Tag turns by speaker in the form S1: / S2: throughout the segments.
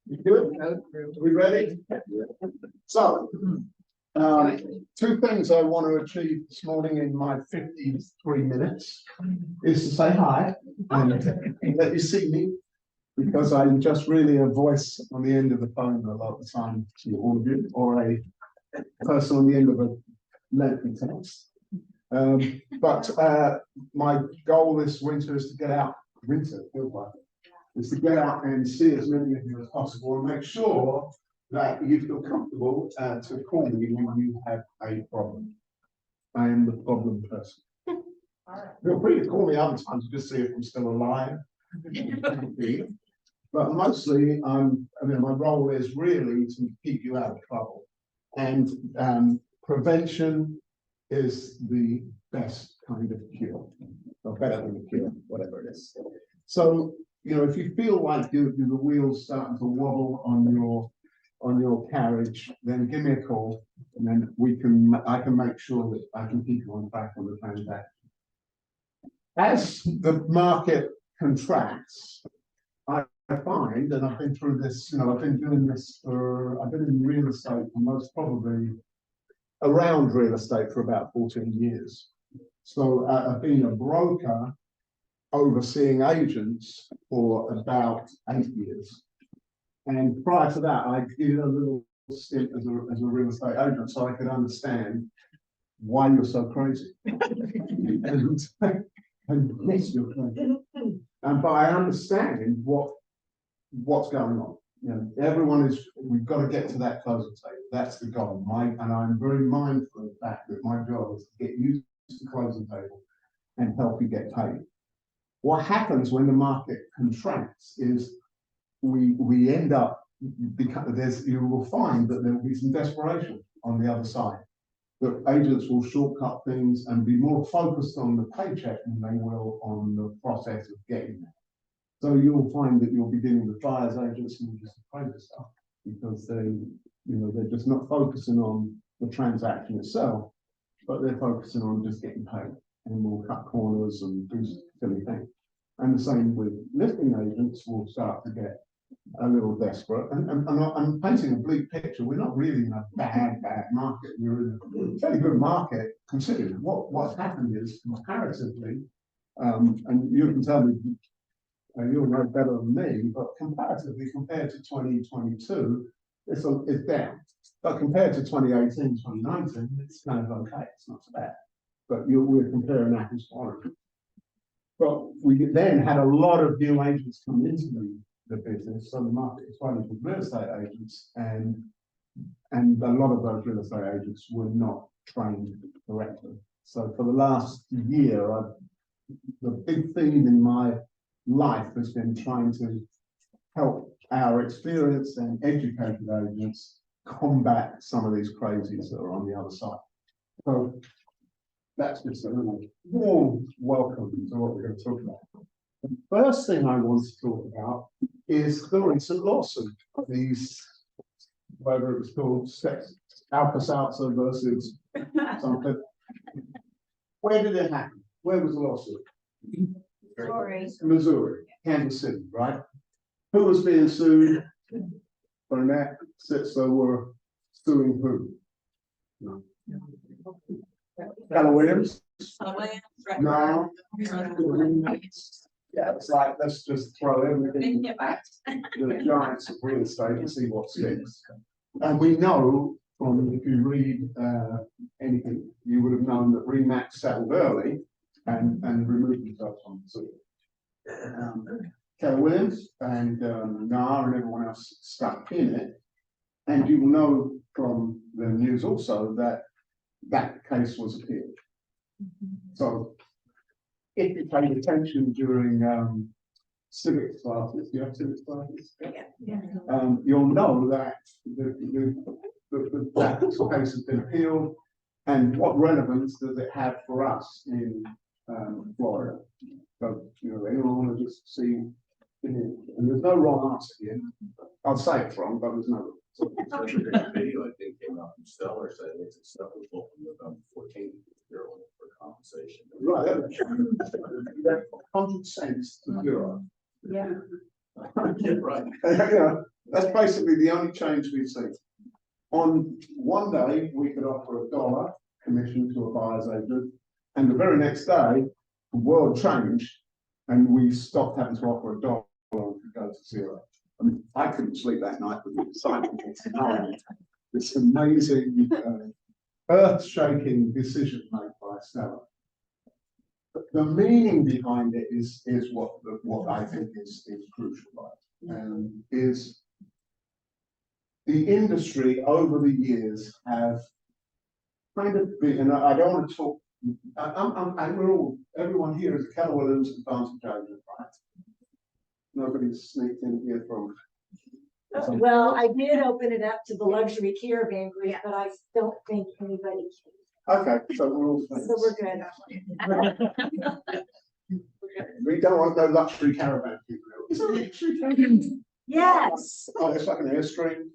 S1: You good? Are we ready? So, two things I want to achieve this morning in my 53 minutes is to say hi and let you see me, because I'm just really a voice on the end of the phone a lot of the time to all of you, or a person on the end of a lengthy text. But my goal this winter is to get out. Winter, feels like it, is to get out and see as many of you as possible and make sure that you feel comfortable to call me when you have a problem. I am the problem person. Feel free to call me other times to just see if I'm still alive. But mostly, my role is really to keep you out of trouble. And prevention is the best kind of cure, or better than the cure, whatever it is. So, if you feel like the wheels starting to wobble on your carriage, then give me a call, and then I can make sure that I can keep you on track on the transaction. As the market contracts, I find, and I've been through this, I've been doing this I've been in real estate for most probably around real estate for about 14 years. So I've been a broker overseeing agents for about 8 years. And prior to that, I did a little stint as a real estate agent so I could understand why you're so crazy. and yes, you're crazy. But I understand what's going on. We've got to get to that closing table. That's the goal. And I'm very mindful of the fact that my job is to get you to the closing table and help you get paid. What happens when the market contracts is we end up, because you will find that there will be some desperation on the other side. That agents will shortcut things and be more focused on the paycheck than they will on the process of getting there. So you'll find that you'll be dealing with buyers agents who just afraid of stuff because they're just not focusing on the transaction itself, but they're focusing on just getting paid, and will cut corners and do silly things. And the same with listing agents will start to get a little desperate. And I'm painting a bleak picture. We're not really in a bad market. We're in a fairly good market considering what's happened is comparatively, and you can tell me, you'll know better than me, but comparatively compared to 2022, it's down. But compared to 2018, 2019, it's kind of okay. It's not so bad. But we're comparing apples to oranges. But we then had a lot of new agents come into the business, so the market is flooded with real estate agents, and a lot of those real estate agents were not trained correctly. So for the last year, the big theme in my life has been trying to help our experienced and educated agents combat some of these crazies that are on the other side. So that's just a little warm welcome to what we're going to talk about. The first thing I want to talk about is the recent lawsuit. Whether it was called Alka-Seltzer versus something. Where did it happen? Where was the lawsuit? Missouri, Kansas City, right? Who was being sued? Burnett, Sitzer were suing who? No. Keller Williams? No. Yeah, it's like, let's just throw everything at the giants of real estate and see what sticks. And we know from, if you read anything, you would have known that Remax settled early and removed themselves from the suit. Keller Williams and NAR and everyone else stuck in it. And you will know from the news also that that case was appealed. So if you paid attention during civics classes, do you have civics classes? Yeah. You'll know that that case has been appealed, and what relevance does it have for us in Florida? So, anyone want to just see And there's no wrong answer here. I'll say it's wrong, but there's no.
S2: Video I think came out from Stellar saying it's acceptable from November 14th for compensation.
S1: Right, that 100 cents to zero.
S3: Yeah.
S2: Yeah, right.
S1: Yeah, that's basically the only change we've seen. On one day, we could offer $1 commission to a buyer's agent, and the very next day, the world changed, and we stopped having to offer $1 and could go to zero. I mean, I couldn't sleep that night with the excitement. This amazing, earth-shaking decision made by Stella. The meaning behind it is what I think is crucial, right? Is the industry over the years have kind of been, and I don't want to talk. Everyone here is a Keller Williams Advantage agent, right? Nobody's sneaked in here from.
S3: Well, I did open it up to the luxury caravan group, but I don't think anybody can.
S1: Okay, so we're all friends.
S3: So we're good.
S1: We don't want no luxury caravan people. Is it a luxury caravan?
S3: Yes.
S1: Oh, it's like an Airstream.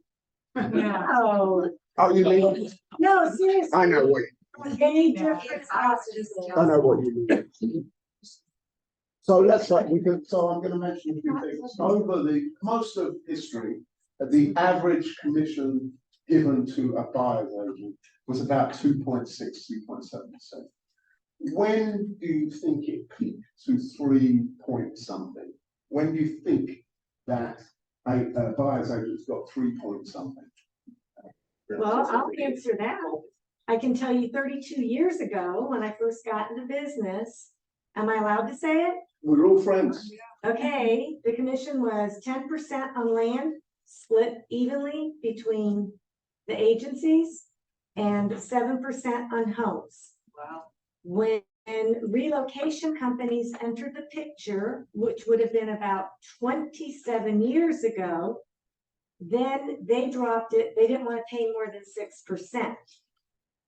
S3: Oh,
S1: Oh, you mean?
S3: no, seriously.
S1: I know what.
S3: Any different sauces.
S1: I know what you mean. So let's say we can. So I'm going to mention a few things. Over the most of history, the average commission given to a buyer's agent was about 2.6, 2.7%. When do you think it peaked to 3 point something? When do you think that a buyer's agent's got 3 point something?
S3: Well, I'll answer that. I can tell you 32 years ago, when I first got into business, am I allowed to say it?
S1: We're all friends.
S3: Okay, the commission was 10% on land, split evenly between the agencies, and 7% on homes.
S4: Wow.
S3: When relocation companies entered the picture, which would have been about 27 years ago, then they dropped it. They didn't want to pay more than 6%.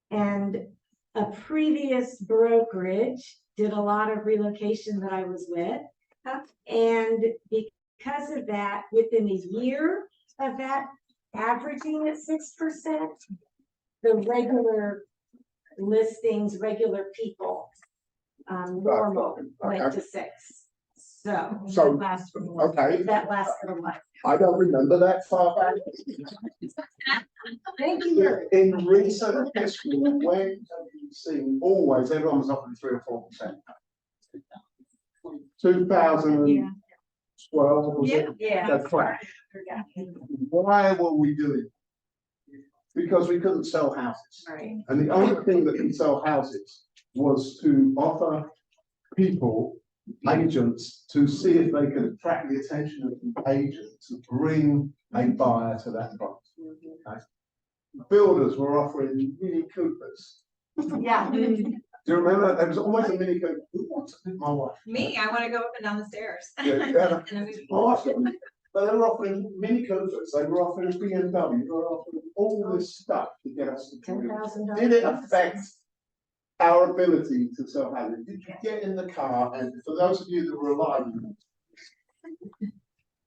S3: And a previous brokerage did a lot of relocation that I was with. And because of that, within a year of that averaging at 6%, the regular listings, regular people, normal went to 6. So that lasted a while.
S1: Okay.
S3: That lasted a while.
S1: I don't remember that far back.
S3: Thank you.
S1: In recent history, when have you seen always everyone was offering 3 or 4%? 2012 was it?
S3: Yeah.
S1: That's right. Why were we doing it? Because we couldn't sell houses.
S3: Right.
S1: And the only thing that can sell houses was to offer people, agents, to see if they could attract the attention of the agent to bring a buyer to that property. Okay? Builders were offering Mini Coopers.
S3: Yeah.
S1: Do you remember? There was always a Mini Cooper. Who wants it? My wife.
S4: Me, I want to go up and down the stairs.
S1: Yeah, yeah. But they were offering Mini Coopers. They were offering a BMW. They were offering all this stuff to get us to
S3: $10,000.
S1: Did it affect our ability to sell houses? Did you get in the car, and for those of you that were alive,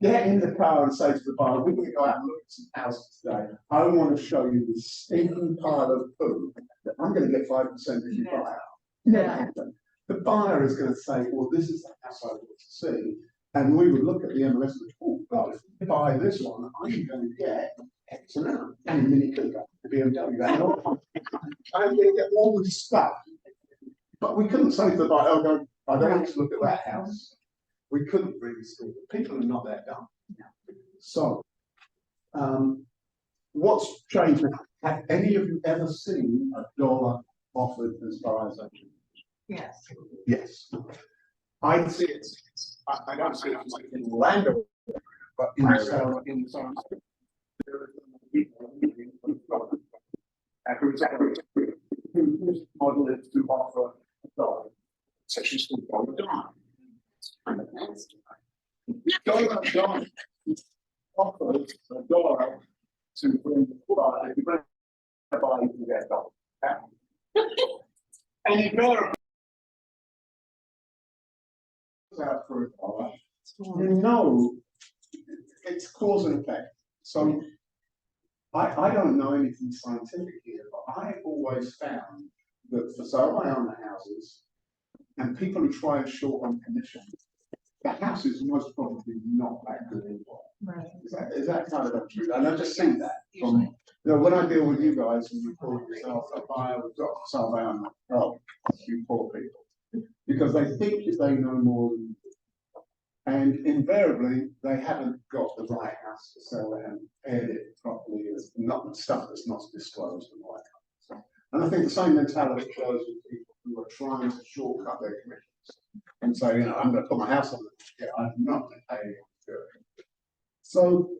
S1: get in the car and say to the buyer, we're going to go out and look at some houses today. I want to show you this stinking pile of poo that I'm going to get 5% if you buy it.
S3: Yeah.
S1: The buyer is going to say, well, this is the house I want to see. And we would look at the MLS and oh, God, if you buy this one, I'm going to get X amount and a Mini Cooper, the BMW. I'm going to get all this stuff. But we couldn't say to the buyer, oh, no, I don't want to look at that house. We couldn't really see it. People are not that dumb. So, what's changed? Have any of you ever seen $1 offered as far as I can?
S4: Yes.
S1: Yes. I see it. I don't see it in Orlando, but in the in San whose model is to offer $1. It's actually still called a dime. John offers $1 to bring the buyer. If you bring the buyer, you can get $1. And you better out for $1. No, it's cause and effect. So I don't know anything scientific here, but I've always found that for sale by owner houses and people who try and short on commission, the house is most probably not that good anyway.
S4: Right.
S1: Is that kind of the truth? And I just see that from, you know, when I deal with you guys and you call yourself a buyer, we've got for sale by owner, oh, you poor people. Because they think that they know more than you do. And invariably, they haven't got the right house to sell. They haven't paired it properly. It's not stuff that's not disclosed and all that kind of stuff. And I think the same mentality goes with people who are trying to shortcut their commissions and say, you know, I'm going to put my house on the market. I'm not going to pay anyone to do it. So,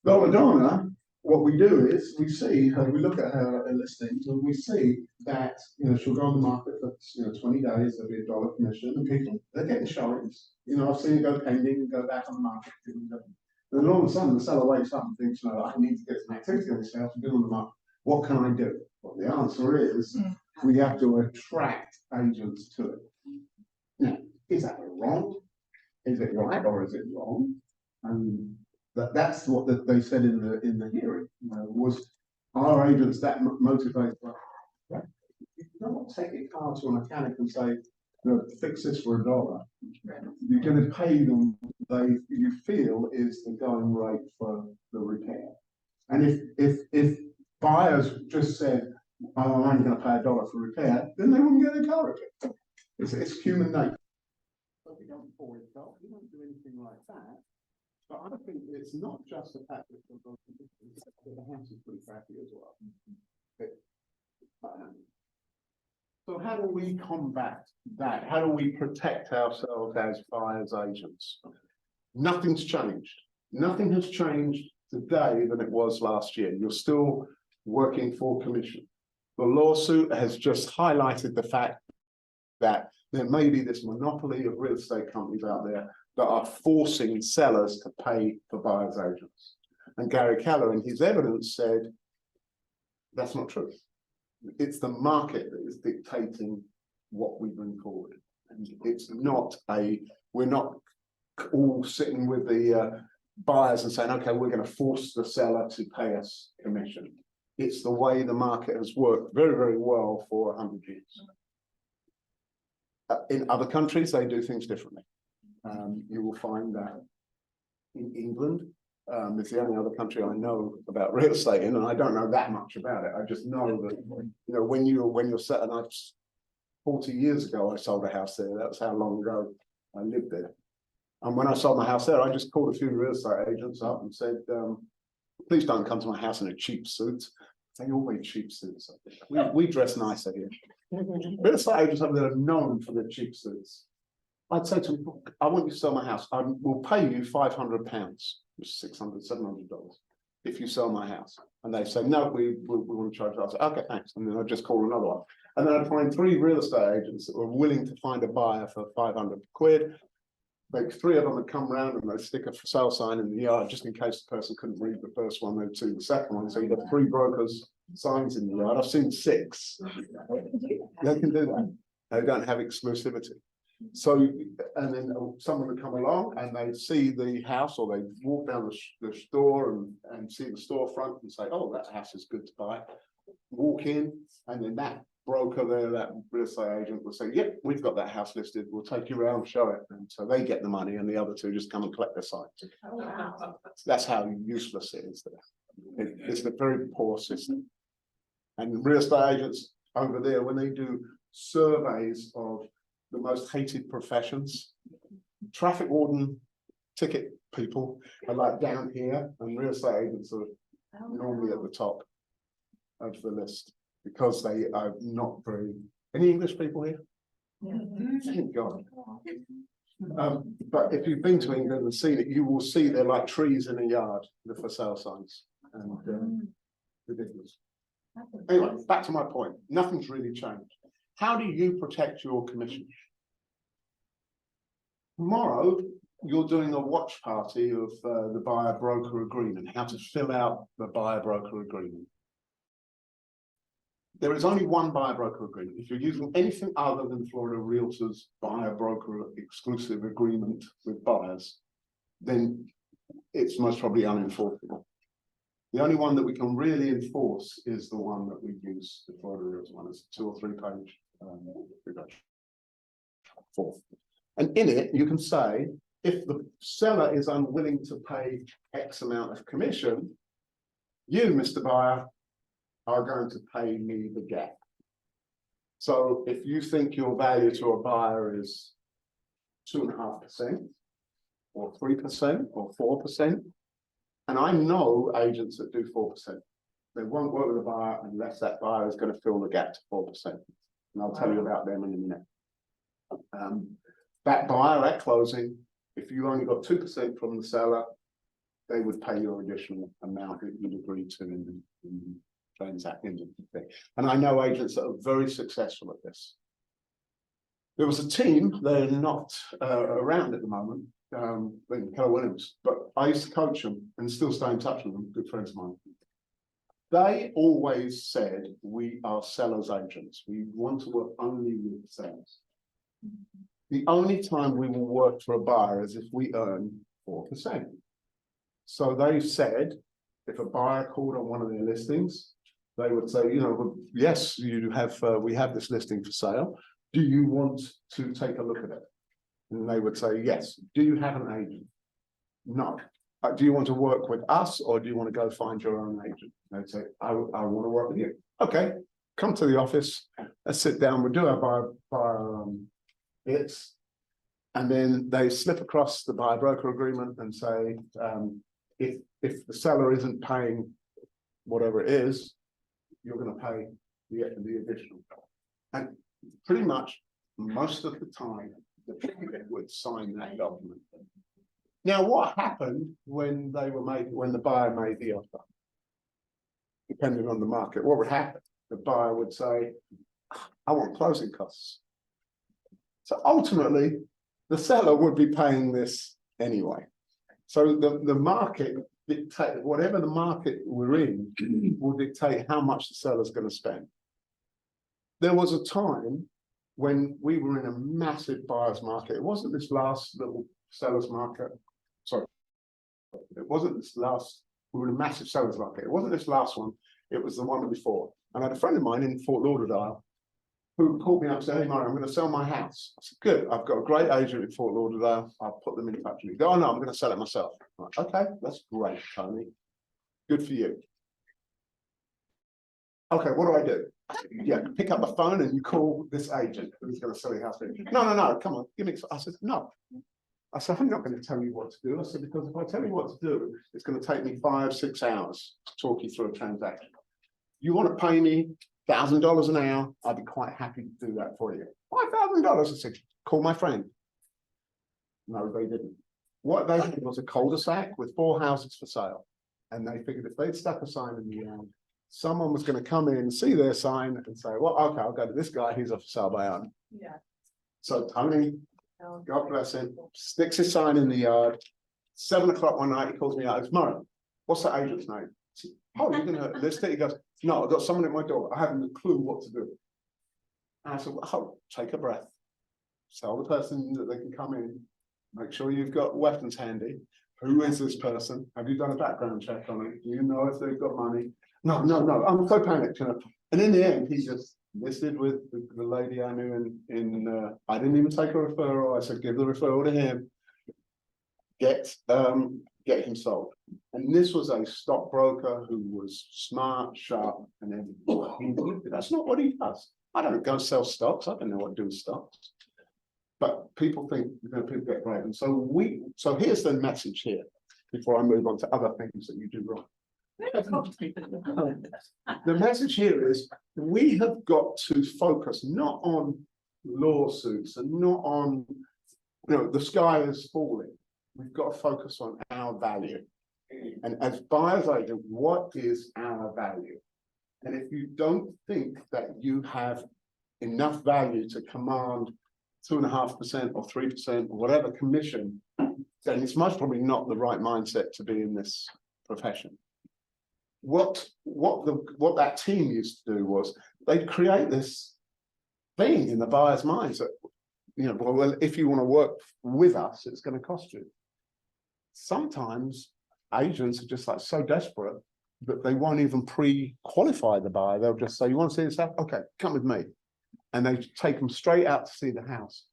S1: Belladonna, what we do is we see her, we look at her listings and we see that, you know, she'll go on the market for, you know, 20 days, there'll be $1 commission, and people, they're getting showings. You know, I've seen it go pending and go back on the market. And then all of a sudden the seller wakes up and thinks, no, I need to get some activity on this house and get on the market. What can I do? Well, the answer is we have to attract agents to it. Now, is that wrong? Is it right or is it wrong? That's what they said in the hearing. You know, was our agents that motivated? Right? You don't take your car to a mechanic and say, no, fix this for $1. You're going to pay them you feel is the going rate for the repair. And if buyers just said, oh, I'm only going to pay $1 for repair, then they wouldn't get their car repaired. It's human nature. So we don't pour it off. We don't do anything like that. But I think it's not just the fact that the house is pretty crappy as well. So how do we combat that? How do we protect ourselves as buyers agents? Nothing's changed. Nothing has changed today than it was last year. You're still working for commission. The lawsuit has just highlighted the fact that there may be this monopoly of real estate companies out there that are forcing sellers to pay for buyers agents. And Gary Keller in his evidence said, that's not true. It's the market that is dictating what we bring forward. And it's not we're not all sitting with the buyers and saying, okay, we're going to force the seller to pay us commission. It's the way the market has worked very, very well for 100 years. In other countries, they do things differently. You will find that in England, it's the only other country I know about real estate in, and I don't know that much about it. I just know that, you know, when you're set, and 40 years ago, I sold a house there. That's how long ago I lived there. And when I sold my house there, I just called a few real estate agents up and said, please don't come to my house in a cheap suit. They all wear cheap suits. We dress nicer here. Real estate agents over there are known for their cheap suits. I'd say to them, I want you to sell my house. I will pay you £500, which is $600, $700, if you sell my house. And they say, no, we want to charge us. Okay, thanks. And then I'd just call another one. And then I'd find 3 real estate agents that were willing to find a buyer for 500 quid. Like 3 of them would come round and they'd stick a for sale sign in the yard just in case the person couldn't read the first one, they'd see the second one. So you have 3 brokers' signs in the yard. I've seen 6. They can do that. They don't have exclusivity. So, and then someone would come along and they'd see the house, or they'd walk down the store and see the storefront and say, oh, that house is good to buy. Walk in, and then that broker there, that real estate agent will say, yep, we've got that house listed, we'll take you around, show it. And so they get the money and the other 2 just come and collect their sign.
S4: Oh, wow.
S1: That's how useless it is there. It's a very poor system. And real estate agents over there, when they do surveys of the most hated professions, traffic warden, ticket people are like down here, and real estate agents are normally at the top of the list because they are not very. Any English people here? Thank God. But if you've been to England and seen it, you will see they're like trees in a yard, the for sale signs, and ridiculous. Anyway, back to my point. Nothing's really changed. How do you protect your commission? Tomorrow, you're doing a watch party of the buyer-broker agreement, how to fill out the buyer-broker agreement. there is only one buyer broker agreement. If you're using anything other than Florida Realtors buyer broker exclusive agreement with buyers, then it's most probably unenforceable. The only one that we can really enforce is the one that we use, the Florida Realtors one. It's a 2 or 3 page reduction. Fourth. And in it, you can say, if the seller is unwilling to pay X amount of commission, you, Mr. Buyer, are going to pay me the gap. So if you think your value to a buyer is 2.5% or 3% or 4%, and I know agents that do 4%, they won't work with a buyer unless that buyer is going to fill the gap to 4%. And I'll tell you about them in a minute. That buyer at closing, if you only got 2% from the seller, they would pay your additional amount that you'd agreed to in the transaction. And I know agents that are very successful at this. There was a team, they're not around at the moment, in Keller Williams, but I used to coach them and still stay in touch with them, good friends of mine. They always said, we are sellers agents. We want to work only with sellers. The only time we will work for a buyer is if we earn 4%. So they said, if a buyer called on one of their listings, they would say, you know, yes, you have, we have this listing for sale. Do you want to take a look at it? And they would say, yes. Do you have an agent? No. Do you want to work with us or do you want to go find your own agent? They'd say, I want to work with you. Okay, come to the office. Let's sit down. We'll do our buyer bits. And then they slip across the buyer broker agreement and say, if the seller isn't paying whatever it is, you're going to pay the additional. And pretty much most of the time, the people would sign that document. Now, what happened when the buyer made the offer? Depending on the market, what would happen? The buyer would say, I want closing costs. So ultimately, the seller would be paying this anyway. So the market dictate, whatever the market we're in will dictate how much the seller's going to spend. There was a time when we were in a massive buyer's market. It wasn't this last little seller's market. Sorry, it wasn't this last, we were in a massive seller's market. It wasn't this last one, it was the one before. And I had a friend of mine in Fort Lauderdale who called me up and said, hey, Mario, I'm going to sell my house. I said, good, I've got a great agent in Fort Lauderdale. I'll put them in touch with you. Go, oh, no, I'm going to sell it myself. I'm like, okay, that's great, Tony. Good for you. Okay, what do I do? Yeah, pick up the phone and you call this agent who's going to sell your house. No, come on, give me. I said, no. I said, I'm not going to tell you what to do. I said, because if I tell you what to do, it's going to take me 5-6 hours to talk you through a transaction. You want to pay me $1,000 an hour? I'd be quite happy to do that for you. $5,000. I said, call my friend. No, they didn't. What they did was a cul-de-sac with 4 houses for sale. And they figured if they'd stuck a sign in the ground, someone was going to come in, see their sign and say, well, okay, I'll go to this guy, he's a for sale by owner.
S4: Yeah.
S1: So Tony, God bless him, sticks his sign in the yard. 7 o'clock one night, he calls me out. It's Murray. What's that agent's name? Said, oh, you're going to list it? He goes, no, I've got someone at my door. I haven't a clue what to do. And I said, well, oh, take a breath. Tell the person that they can come in. Make sure you've got weapons handy. Who is this person? Have you done a background check on it? Do you know if they've got money? No. I'm so panicked, you know. And in the end, he just listed with the lady I knew I didn't even take a referral. I said, give the referral to him. Get him sold. And this was a stockbroker who was smart, sharp, and everything. That's not what he does. I don't go sell stocks. I don't know what to do with stocks. But people think, you know, people get brave. And so here's the message here before I move on to other things that you do wrong. The message here is we have got to focus not on lawsuits and not on, you know, the sky is falling. We've got to focus on our value. And as buyer's agent, what is our value? And if you don't think that you have enough value to command 2.5% or 3% or whatever commission, then it's most probably not the right mindset to be in this profession. What that team used to do was they create this thing in the buyer's minds that, you know, well, if you want to work with us, it's going to cost you. Sometimes agents are just like so desperate that they won't even pre-qualify the buyer. They'll just say, you want to see this house? Okay, come with me. And they take them straight out to see the house.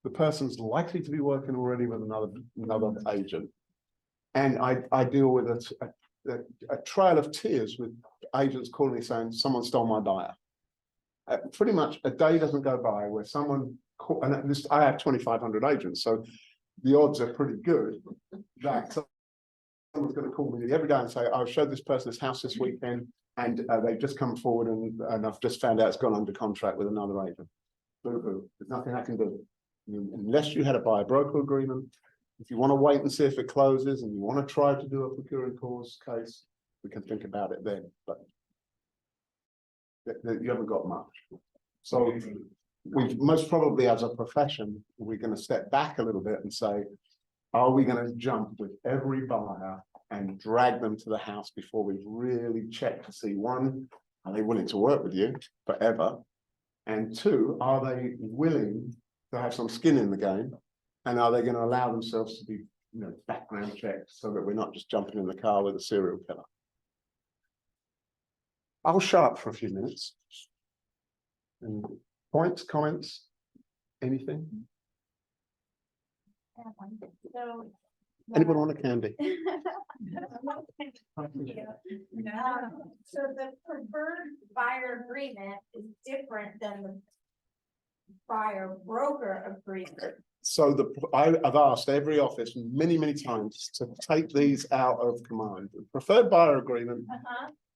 S1: The person's likely to be working already with another agent. And I deal with a trail of tears with agents calling me saying, someone stole my buyer. Pretty much a day doesn't go by where someone, and at least I have 2,500 agents, so the odds are pretty good that someone's going to call me every day and say, I showed this person this house this weekend, and they've just come forward and I've just found out it's gone under contract with another agent. Boo-hoo. There's nothing I can do. Unless you had a buyer broker agreement, if you want to wait and see if it closes and you want to try to do a procuring cause case, we can think about it then, but you haven't got much. So we most probably as a profession, we're going to step back a little bit and say, are we going to jump with every buyer and drag them to the house before we've really checked to see, one, are they willing to work with you forever? And two, are they willing to have some skin in the game? And are they going to allow themselves to be, you know, background checked so that we're not just jumping in the car with a serial killer? I'll shut up for a few minutes. And points, comments, anything?
S5: So.
S1: Anybody want a candy?
S5: So the preferred buyer agreement is different than the buyer broker agreement.
S1: So I've asked every office many times to take these out of command. The preferred buyer agreement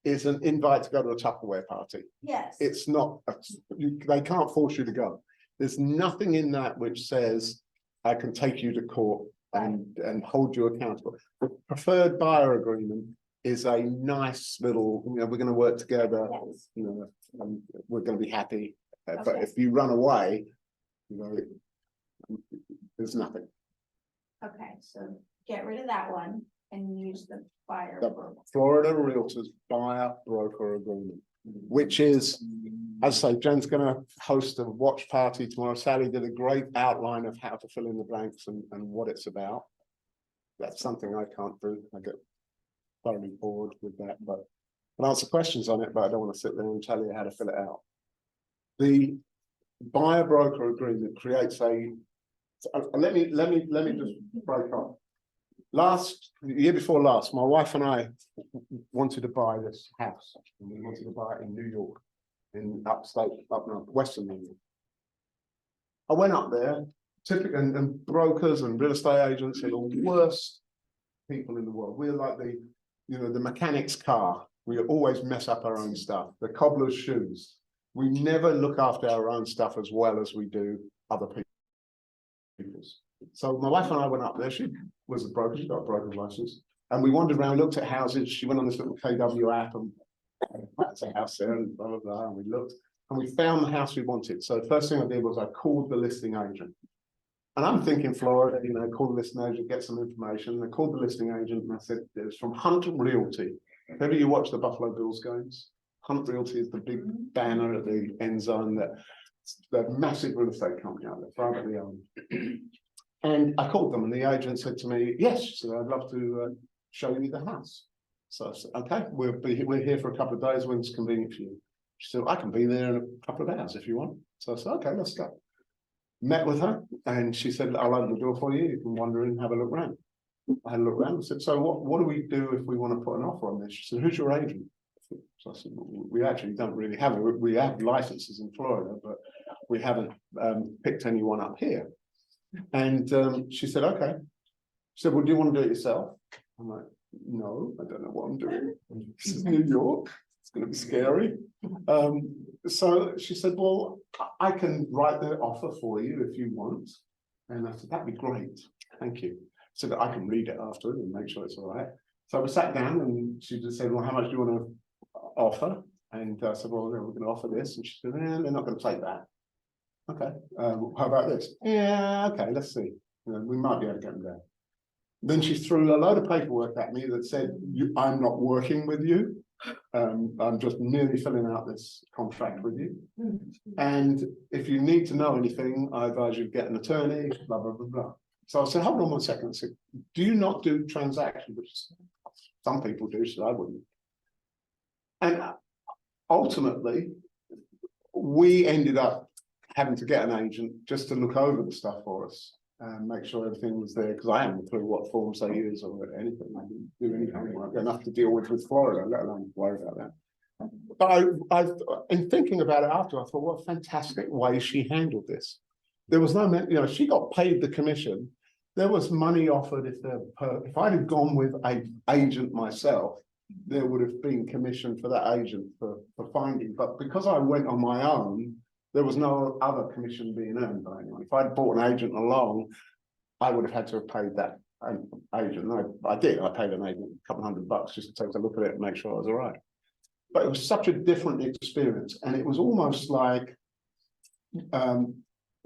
S1: is an invite to go to a Tupperware party.
S5: Yes.
S1: It's not, they can't force you to go. There's nothing in that which says I can take you to court and hold you accountable. The preferred buyer agreement is a nice little, you know, we're going to work together,
S5: Yes.
S1: you know, and we're going to be happy. But
S5: Okay.
S1: if you run away, you know, there's nothing.
S5: Okay, so get rid of that one and use the buyer
S1: The
S5: broker.
S1: Florida Realtors buyer broker agreement, which is, as I say, Jen's going to host a watch party tomorrow. Sally did a great outline of how to fill in the blanks and what it's about. That's something I can't do. I get thoroughly bored with that, but I can answer questions on it, but I don't want to sit there and tell you how to fill it out. The buyer broker agreement creates a, let me just break up. The year before last, my wife and I wanted to buy this house, and we wanted to buy it in New York, in upstate, up north, Western New York. I went up there, typically, and brokers and real estate agents are the worst people in the world. We're like the, you know, the mechanic's car. We always mess up our own stuff. The cobbler's shoes. We never look after our own stuff as well as we do other people's. So my wife and I went up there. She was a broker. She got a broker's license, and we wandered around, looked at houses. She went on this little KW app, and that's a house there, and blah blah blah. And we looked, and we found the house we wanted. So the first thing I did was I called the listing agent, and I'm thinking Florida, you know, call the listing agent, get some information. I called the listing agent, and I said, "It's from Hunt Realty. If ever you watch the Buffalo Bills games, Hunt Realty is the big banner at the end zone. They're a massive real estate company out there, privately owned." And I called them, and the agent said to me, "Yes," she said, "I'd love to show you the house." So I said, "Okay, we're here for a couple of days when it's convenient for you." She said, "I can be there in a couple of hours if you want." So I said, "Okay, let's go." Met with her, and she said, "I'll open the door for you. You can wander in, have a look around." I had a look around and said, "So what do we do if we want to put an offer on this?" She said, "Who's your agent?" So I said, "We actually don't really have it. We have licenses in Florida, but we haven't picked anyone up here." And she said, "Okay." She said, "Well, do you want to do it yourself?" I'm like, "No, I don't know what I'm doing. This is New York. It's going to be scary." So she said, "Well, I can write the offer for you if you want." And I said, "That'd be great. Thank you." So that I can read it afterwards and make sure it's all right. So we sat down, and she just said, "Well, how much do you want to offer?" And I said, "Well, we're going to offer this." And she said, "They're not going to take that." "Okay, how about this?" "Yeah, okay, let's see. You know, we might be able to get them down." Then she threw a load of paperwork at me that said, "I'm not working with you. I'm just merely filling out this contract with you. And if you need to know anything, I advise you get an attorney, blah, blah, blah, blah. So I said, hold on 1 second. I said, do you not do transactions? Which some people do, so I wouldn't. And ultimately, we ended up having to get an agent just to look over the stuff for us and make sure everything was there, because I haven't a clue what forms they use or anything. I didn't do anything enough to deal with Florida, let alone worry about that. But I, in thinking about it after, I thought, what a fantastic way she handled this. There was no, you know, she got paid the commission. There was money offered if I'd have gone with an agent myself, there would have been commission for that agent for finding. But because I went on my own, there was no other commission being earned by anyone. If I'd brought an agent along, I would have had to have paid that agent. I did. I paid an agent a couple $100 just to take a look at it and make sure I was all right. But it was such a different experience, and it was almost like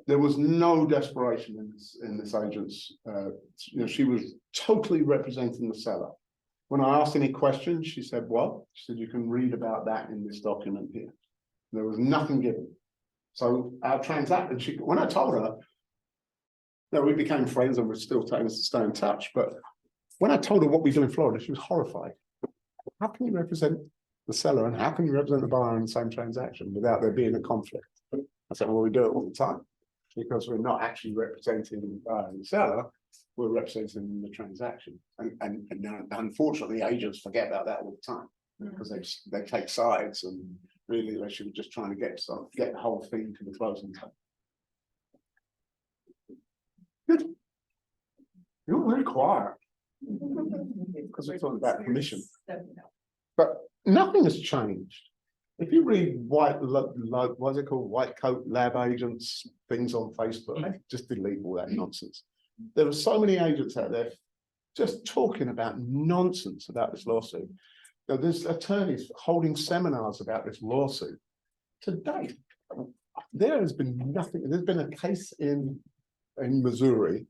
S1: there was no desperation in this agent's. You know, she was totally representing the seller. When I asked any questions, she said, "What?" She said, "You can read about that in this document here." There was nothing given. So our transaction. When I told her that we became friends and we're still taking us to stay in touch, but when I told her what we do in Florida, she was horrified. How can you represent the seller and how can you represent the buyer in the same transaction without there being a conflict? I said, well, we do it all the time because we're not actually representing the buyer and the seller, we're representing the transaction. And unfortunately, agents forget about that all the time because they take sides and really they should be just trying to get the whole thing to the closing time. Good. You're very quiet because we're talking about commission. But nothing has changed. If you read what's it called, white coat lab agents, things on Facebook, just delete all that nonsense. There are so many agents out there just talking about nonsense about this lawsuit. There's attorneys holding seminars about this lawsuit. To date, there has been nothing. There's been a case in Missouri,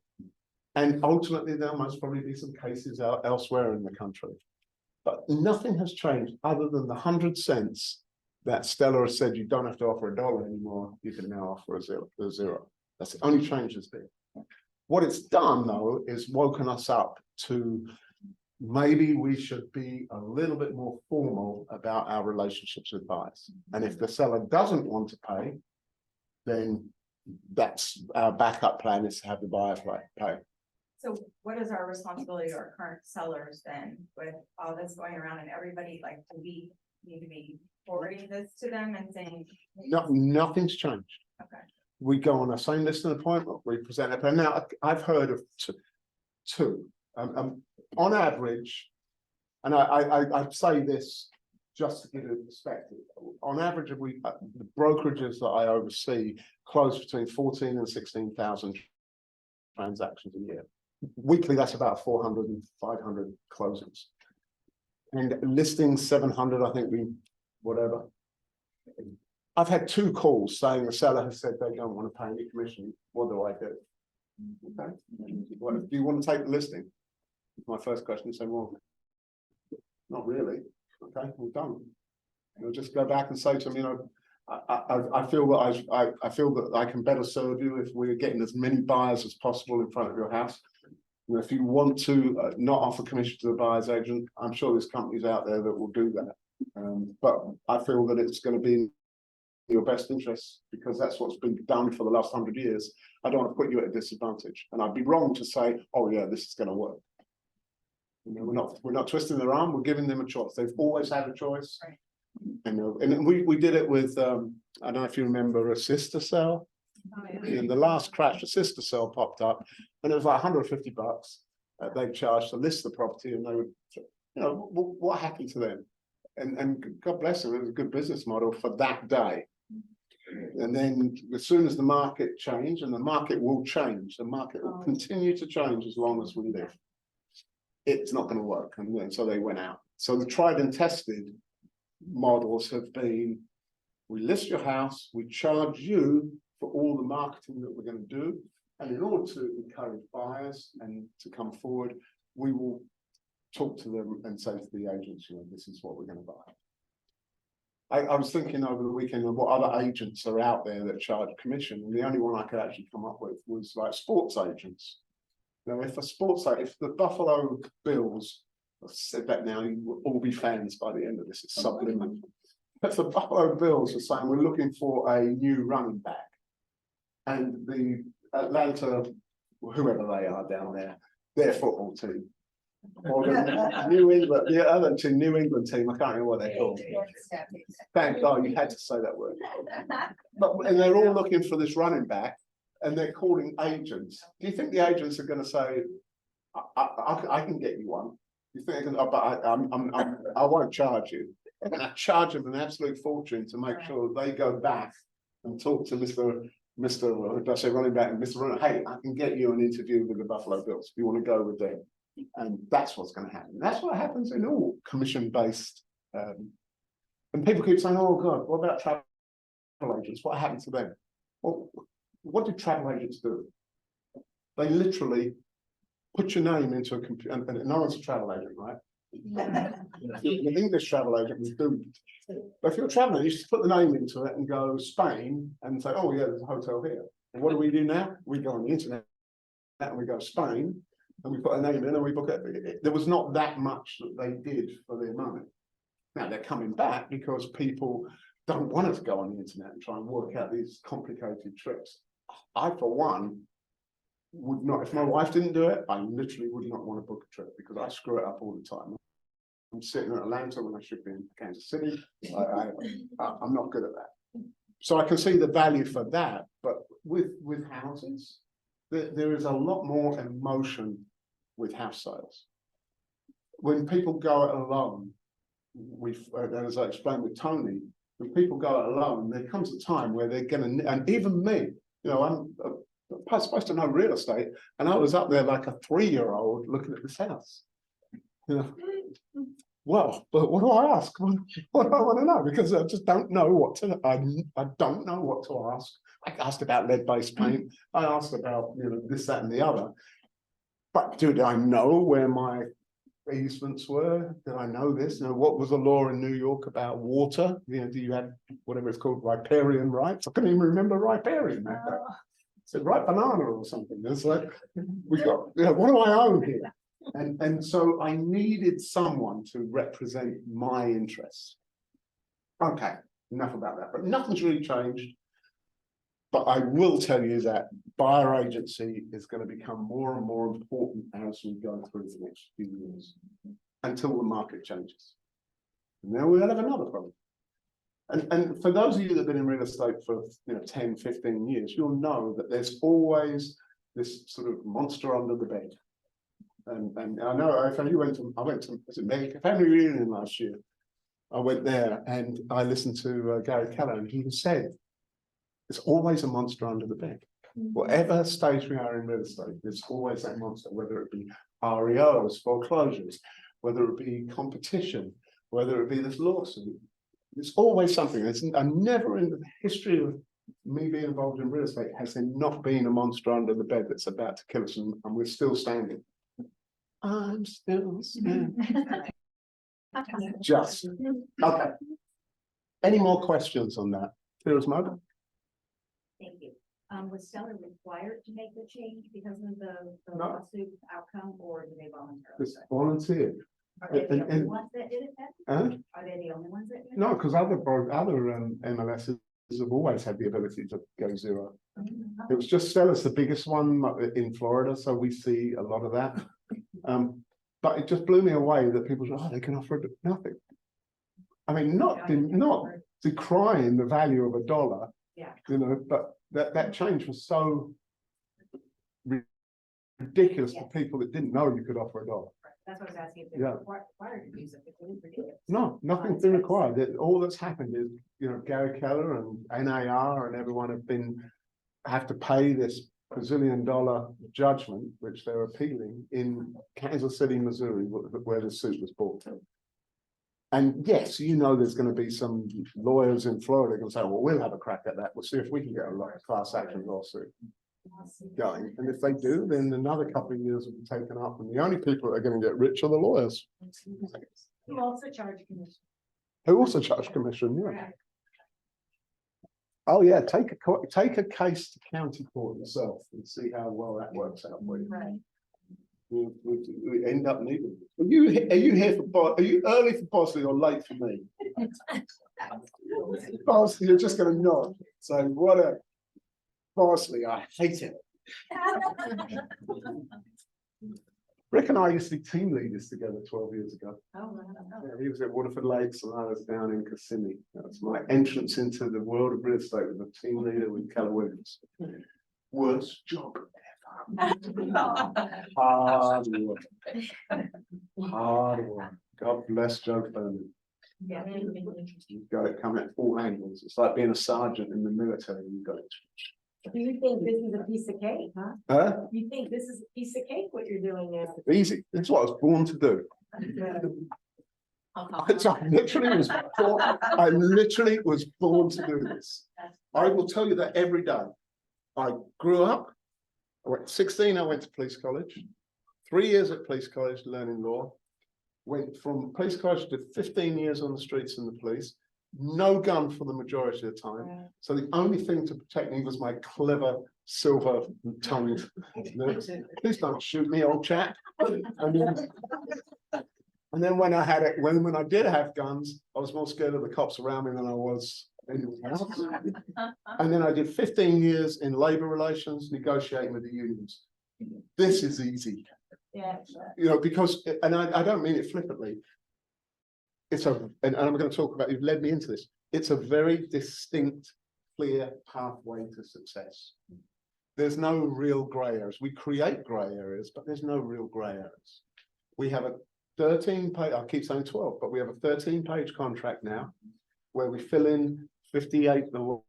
S1: and ultimately there must probably be some cases elsewhere in the country. But nothing has changed other than the 100 cents that Stella has said you don't have to offer $1 anymore. You can now offer a zero. That's the only change that's been. What it's done though is woken us up to maybe we should be a little bit more formal about our relationships with buyers. And if the seller doesn't want to pay, then that's our backup plan is to have the buyer pay.
S4: So what is our responsibility to our current sellers then with all this going around and everybody, like, do we need to be forwarding this to them and saying?
S1: No, nothing's changed.
S4: Okay.
S1: We go on the same listing appointment, we present it. But now I've heard of two. On average, and I say this just to give it a perspective. On average, the brokerages that I oversee close between 14 and 16,000 transactions a year. Weekly, that's about 400 and 500 closings. And listings 700, I think whatever. I've had 2 calls saying the seller has said they don't want to pay any commission. What do I do? Okay. Do you want to take the listing? My first question is, well, not really. Okay, well done. You'll just go back and say to them, you know, I feel that I feel that I can better serve you if we're getting as many buyers as possible in front of your house. And if you want to not offer commission to the buyer's agent, I'm sure there's companies out there that will do that. But I feel that it's going to be in your best interest because that's what's been done for the last 100 years. I don't want to put you at a disadvantage, and I'd be wrong to say, "Oh yeah, this is going to work." You know, we're not twisting their arm. We're giving them a choice. They've always had a choice.
S4: Right.
S1: And we did it with I don't know if you remember a sister cell.
S4: Oh, yeah.
S1: In the last crash, a sister cell popped up, and it was like $150 they charged to list the property, and they would, you know, what happened to them? And God bless them, it was a good business model for that day. And then as soon as the market changed, and the market will change, the market will continue to change as long as we live. It's not going to work, and then so they went out. So the tried and tested models have been: we list your house, we charge you for all the marketing that we're going to do, and in order to encourage buyers and to come forward, we will talk to them and say to the agents, you know, this is what we're going to buy. I was thinking over the weekend of what other agents are out there that charge commission, and the only one I could actually come up with was like sports agents. Now, if the Buffalo Bills, I've said that now, you will all be fans by the end of this, it's subliminal. If the Buffalo Bills are saying we're looking for a new running back, and the Atlanta, whoever they are down there, their football team, or the New England, the other team, New England team, I can't remember what they're called. Thank God you had to say that word. And they're all looking for this running back, and they're calling agents. Do you think the agents are going to say, I can get you one? You think they're going to, but I won't charge you. They're going to charge them an absolute fortune to make sure they go back and talk to Mr. I say running back and Mr. Runner, hey, I can get you an interview with the Buffalo Bills if you want to go with them. And that's what's going to happen. That's what happens in all commission-based. And people keep saying, oh God, what about travel agents? What happened to them? Well, what did travel agents do? They literally put your name into a computer, and no one's a travel agent, right? An English travel agent was doomed. But if you're a traveler, you just put the name into it and go Spain and say, oh yeah, there's a hotel here. And what do we do now? We go on the internet and we go Spain and we put a name in and we book it. There was not that much that they did for their money. Now they're coming back because people don't want to go on the internet and try and work out these complicated trips. I, for one, would not, if my wife didn't do it, I literally would not want to book a trip because I screw it up all the time. I'm sitting in Atlanta when I should be in Kansas City. I'm not good at that. So I can see the value for that, but with houses, there is a lot more emotion with house sales. When people go it alone, as I explained with Tony, when people go it alone, there comes a time where they're going to, and even me, you know, I'm supposed to know real estate, and I was up there like a 3-year-old looking at this house. You know, well, but what do I ask? What do I want to know? Because I just don't know what to. I don't know what to ask. I asked about lead-based paint. I asked about, you know, this, that, and the other. But did I know where my easements were? Did I know this? You know, what was the law in New York about water? You know, do you have whatever it's called, riparian rights? I couldn't even remember riparian. Said right banana or something. It's like we got, you know, what do I own here? And so I needed someone to represent my interests. Okay, enough about that. But nothing's really changed. But I will tell you that buyer agency is going to become more and more important as we go through the next few years until the market changes. And then we'll have another problem. And for those of you that have been in real estate for 10, 15 years, you'll know that there's always this sort of monster under the bed. And I know if you I went to was it America family reunion last year. I went there and I listened to Gary Keller, and he said, there's always a monster under the bed. Whatever stage we are in real estate, there's always that monster, whether it be REOs, foreclosures, whether it be competition, whether it be this lawsuit. There's always something. I'm never in the history of me being involved in real estate has there not been a monster under the bed that's about to kill us, and we're still standing. I'm still standing. Just okay. Any more questions on that? Fearless Mother?
S6: Thank you. Was seller required to make the change because of the
S1: No.
S6: lawsuit outcome, or do they voluntarily?
S1: It's volunteer.
S6: Are they the only
S1: and-
S6: ones that did it then? Are they the only ones that did it?
S1: No, because other MLSs have always had the ability to go zero. It was just Stella's the biggest one in Florida, so we see a lot of that. But it just blew me away that people say, oh, they can offer nothing. I mean, not decrying the value of $1,
S6: Yeah.
S1: you know, but that change was so ridiculous to people that didn't know you could offer $1.
S6: That's what I was asking. If
S1: Yeah.
S6: they're required to use it, because it is ridiculous.
S1: No, nothing's been required. All that's happened is, you know, Gary Keller and NAR and everyone have to pay this $1 judgment, which they're appealing in Kansas City, Missouri, where the suit was brought to. And yes, you know, there's going to be some lawyers in Florida going to say, well, we'll have a crack at that. We'll see if we can get a class action lawsuit.
S7: going. And if they do, then another couple of years will be taken up, and the only people that are going to get rich are the lawyers,
S6: You also charge commission.
S7: who also charge commission. Yeah. Oh yeah, take a case to county court yourself and see how well that works out for you.
S6: Right.
S7: We end up needing. Are you here for? Are you early for Bosley or late for me? Bosley, you're just going to nod. So what Bosley, I hate it. Rick and I used to be team leaders together 12 years ago.
S6: Oh, wow.
S7: Yeah, he was at Waterford Lakes and I was down in Kissimmee. That's my entrance into the world of real estate with a team leader with Keller Williams. Worst job ever. Hard work. Hard work. God bless Joe Furman.
S6: Yeah.
S7: You've got it coming at all angles. It's like being a sergeant in the military. You've got it.
S3: Do you think this is a piece of cake, huh?
S7: Huh?
S3: You think this is a piece of cake, what you're doing now?
S7: Easy. It's what I was born to do. I literally was born to do this. I will tell you that every day. I grew up, I went 16, I went to police college, 3 years at police college learning law, went from police college to 15 years on the streets in the police, no gun for the majority of the time. So the only thing to protect me was my clever silver tongued. Please don't shoot me, old chap. And then when I had it, when I did have guns, I was more scared of the cops around me than I was anyone else. And then I did 15 years in labor relations, negotiating with the unions. This is easy.
S3: Yeah.
S7: You know, because, and I don't mean it flippantly. It's and I'm going to talk about, you've led me into this. It's a very distinct, clear pathway to success. There's no real gray areas. We create gray areas, but there's no real gray areas. We have a 13-page, I keep saying 12, but we have a 13-page contract now where we fill in 58 or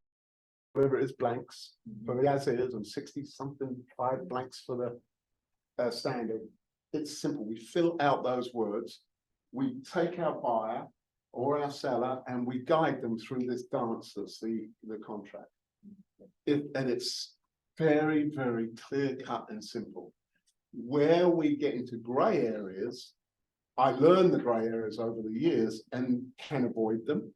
S7: whatever it is blanks for the as is and 60-something 5 blanks for the standard. It's simple. We fill out those words. We take our buyer or our seller and we guide them through this dance that's the contract. And it's very, very clear cut and simple. Where we get into gray areas, I learned the gray areas over the years and can avoid them.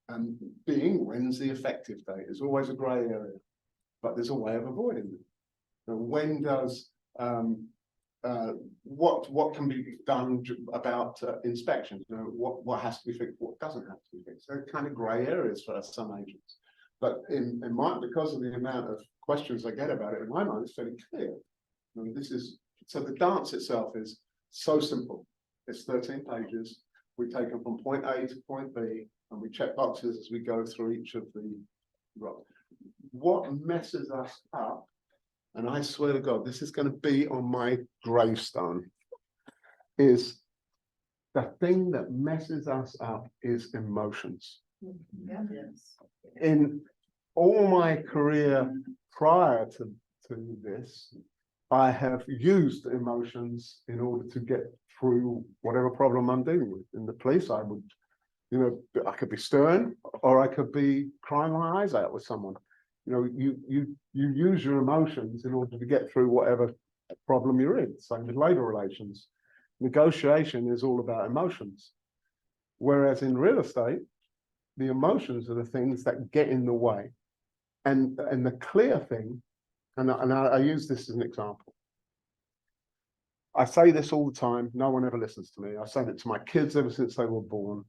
S7: And being when's the effective date is always a gray area, but there's a way of avoiding them. Now, when does what can be done about inspections? You know, what has to be fixed, what doesn't have to be fixed. They're kind of grey areas for some agents. But in my, because of the amount of questions I get about it, in my mind, it's fairly clear. I mean, this is, so the dance itself is so simple. It's 13 pages. We take them from point A to point B, and we check boxes as we go through each of the roles. What messes us up, and I swear to God, this is going to be on my gravestone, is the thing that messes us up is emotions.
S6: Yes.
S7: In all my career prior to this, I have used emotions in order to get through whatever problem I'm dealing with. In the police, I would, you know, I could be stern or I could be crying my eyes out with someone. You know, you use your emotions in order to get through whatever problem you're in. Same with labor relations. Negotiation is all about emotions. Whereas in real estate, the emotions are the things that get in the way. And the clear thing, and I use this as an example. I say this all the time, no one ever listens to me. I say it to my kids ever since they were born.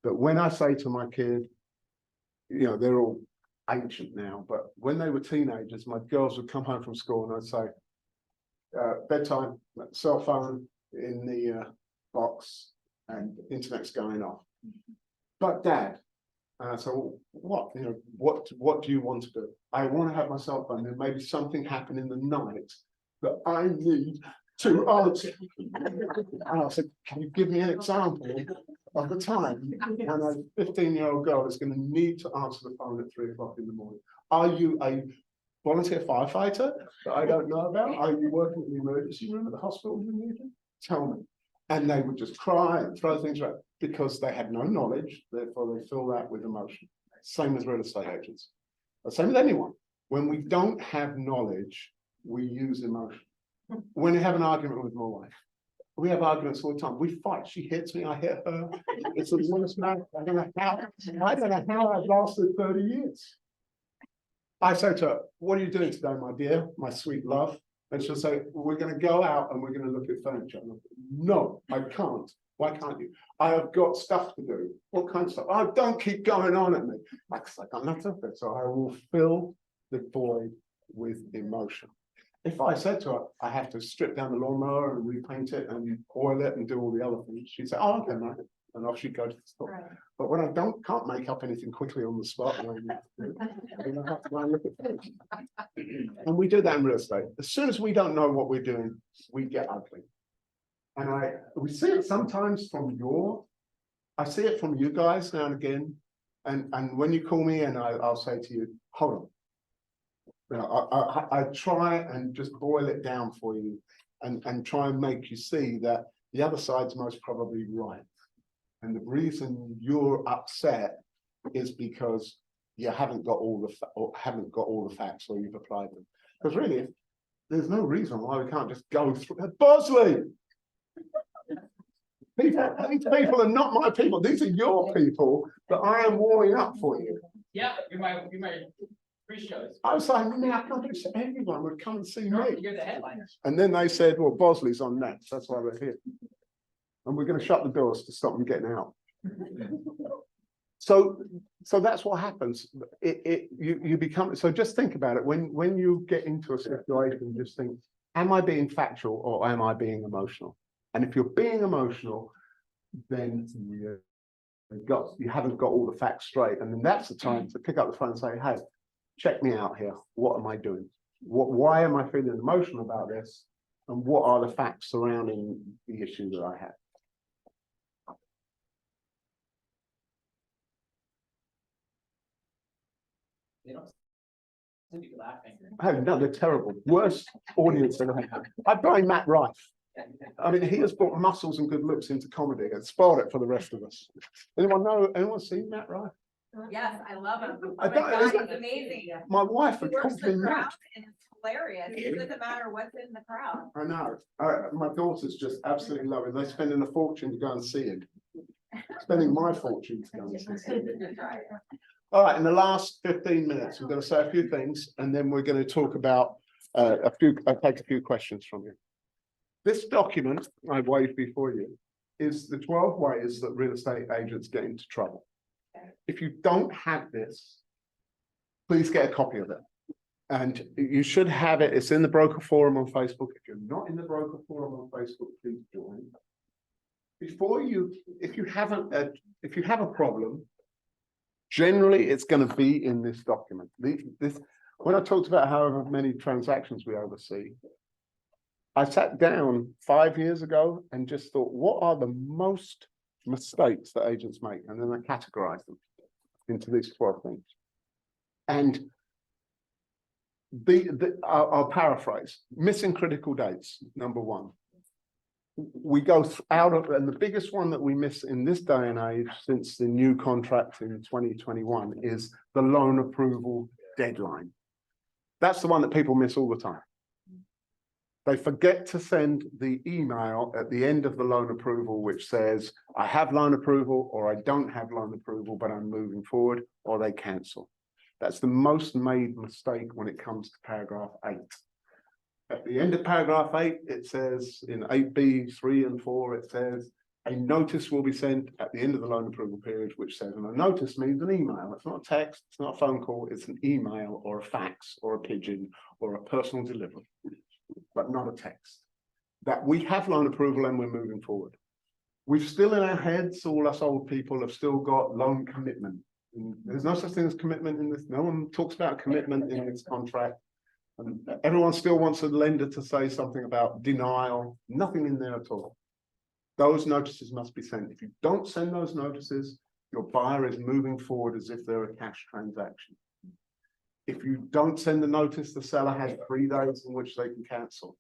S7: But when I say to my kid, you know, they're all ancient now, but when they were teenagers, my girls would come home from school and I'd say, bedtime, cell phone in the box and internet's going off. But Dad, so what, you know, what do you want to do? I want to have my cell phone. There may be something happen in the night that I need to answer. And I said, can you give me an example of the time when a 15-year-old girl is going to need to answer the phone at 3 o'clock in the morning? Are you a volunteer firefighter that I don't know about? Are you working in the emergency room at the hospital in Newton? Tell me. And they would just cry and throw things around because they had no knowledge, therefore they fill that with emotion. Same as real estate agents. Same with anyone. When we don't have knowledge, we use emotion. When I have an argument with my wife, we have arguments all the time. We fight. She hits me, I hit her. It's the worst man. I don't know how I've lasted 30 years. I say to her, what are you doing today, my dear, my sweet love? And she'll say, we're going to go out and we're going to look at furniture. And I'll say, no, I can't. Why can't you? I have got stuff to do. What kind of stuff? Oh, don't keep going on at me. Like, I'm not doing it. So I will fill the void with emotion. If I said to her, I have to strip down the lawnmower and repaint it and oil it and do all the other things, she'd say, oh, okay, mate. And off she'd go to the store.
S4: Right.
S7: But when I can't make up anything quickly on the spot, then I have to go and look at things. And we do that in real estate. As soon as we don't know what we're doing, we get ugly. And we see it sometimes from I see it from you guys now and again. And when you call me and I'll say to you, hold on. You know, I try and just boil it down for you and try and make you see that the other side's most probably right. And the reason you're upset is because you haven't got all the facts or you've applied them. Because really, there's no reason why we can't just go through. Bosley! These people are not my people. These are your people that I am warming up for you.
S8: Yeah, you're my pre-shows.
S7: I was like, man, I can't believe everyone would come and see me.
S8: You're the headliners.
S7: And then they said, well, Bosley's on next. That's why we're here. And we're going to shut the doors to stop them getting out. So that's what happens. You become, so just think about it. When you get into a situation, just think, am I being factual or am I being emotional? And if you're being emotional, then you haven't got all the facts straight. And then that's the time to pick up the phone and say, hey, check me out here. What am I doing? Why am I feeling emotional about this? And what are the facts surrounding the issue that I have?
S8: They don't seem to be laughing.
S7: Oh, no, they're terrible. Worst audience that I have. I blame Matt Rife. I mean, he has brought muscles and good looks into comedy and spoiled it for the rest of us. Anyone seen Matt Rife?
S4: Yes, I love him. Oh
S7: I
S4: my
S7: don't-
S4: God,
S7: is
S4: he's
S7: that-
S4: amazing.
S7: My wife
S4: He
S7: had
S4: works
S7: called
S4: the
S7: me
S4: crowd
S7: Matt.
S4: and it's hilarious. It doesn't matter what's in the crowd.
S7: I know. My daughter's just absolutely loving it. They're spending a fortune to go and see him. Spending my fortune to go and see him. All right, in the last 15 minutes, we're going to say a few things and then we're going to talk about I'll take a few questions from you. This document I waved before you is the 12 ways that real estate agents get into trouble. If you don't have this, please get a copy of it. And you should have it. It's in the broker forum on Facebook. If you're not in the broker forum on Facebook, please join. If you have a problem, generally it's going to be in this document. When I talked about however many transactions we oversee, I sat down 5 years ago and just thought, what are the most mistakes that agents make? And then I categorized them into these 12 things. And I'll paraphrase. Missing critical dates, number one. We go out of, and the biggest one that we miss in this day and age since the new contract in 2021 is the loan approval deadline. That's the one that people miss all the time. They forget to send the email at the end of the loan approval, which says, I have loan approval or I don't have loan approval, but I'm moving forward, or they cancel. That's the most made mistake when it comes to paragraph 8. At the end of paragraph 8, it says in 8B, 3 and 4, it says a notice will be sent at the end of the loan approval period, which says, and a notice means an email. It's not a text, it's not a phone call, it's an email or a fax or a pigeon or a personal delivery, but not a text. That we have loan approval and we're moving forward. We've still in our heads, all us old people have still got loan commitment. And there's no such thing as commitment in this. No one talks about commitment in this contract. And everyone still wants a lender to say something about denial. Nothing in there at all. Those notices must be sent. If you don't send those notices, your buyer is moving forward as if they're a cash transaction. If you don't send the notice, the seller has 3 days in which they can cancel.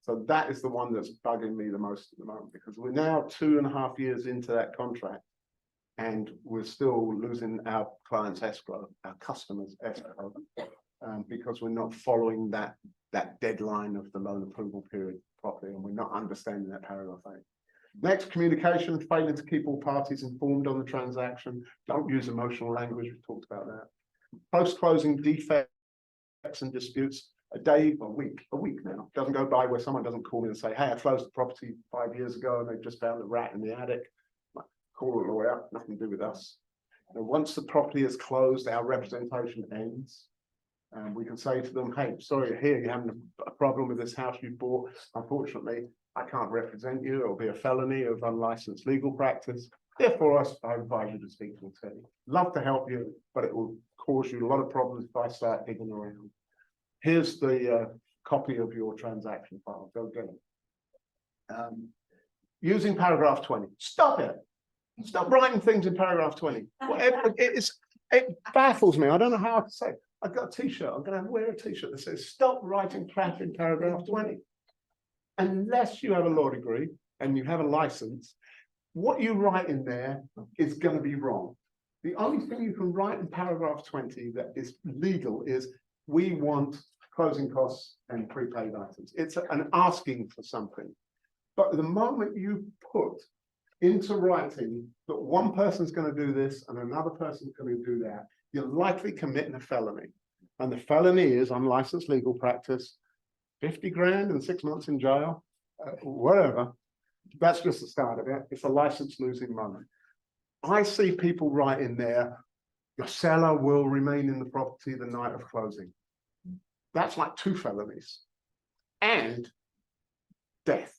S7: So that is the one that's bugging me the most at the moment, because we're now 2.5 years into that contract and we're still losing our clients' escrow, our customers' escrow, because we're not following that that deadline of the loan approval period properly, and we're not understanding that paragraph 8. Next, communication, failing to keep all parties informed on the transaction. Don't use emotional language, we talked about that. Post-closing defects and disputes, a day, a week now, doesn't go by where someone doesn't call in and say, hey, I closed the property 5 years ago and they've just found a rat in the attic. Call a lawyer, nothing to do with us. And once the property is closed, our representation ends. And we can say to them, hey, sorry to hear you're having a problem with this house you bought. Unfortunately, I can't represent you. It'll be a felony of unlicensed legal practice. Therefore, I advise you to speak to an attorney. Love to help you, but it will cause you a lot of problems if I start digging around. Here's the copy of your transaction file. Go get it. Using paragraph 20. Stop it. Stop writing things in paragraph 20. Whatever it baffles me. I don't know how to say it. I've got a t-shirt. I'm going to wear a t-shirt that says stop writing crap in paragraph 20. Unless you have a law degree and you have a license, what you write in there is going to be wrong. The only thing you can write in paragraph 20 that is legal is we want closing costs and prepaid items. It's an asking for something. But the moment you put into writing that one person's going to do this and another person's going to do that, you're likely committing a felony. And the felony is unlicensed legal practice, 50 grand and 6 months in jail, whatever. That's just the start of it. It's a license losing money. I see people write in there, your seller will remain in the property the night of closing. That's like 2 felonies and death.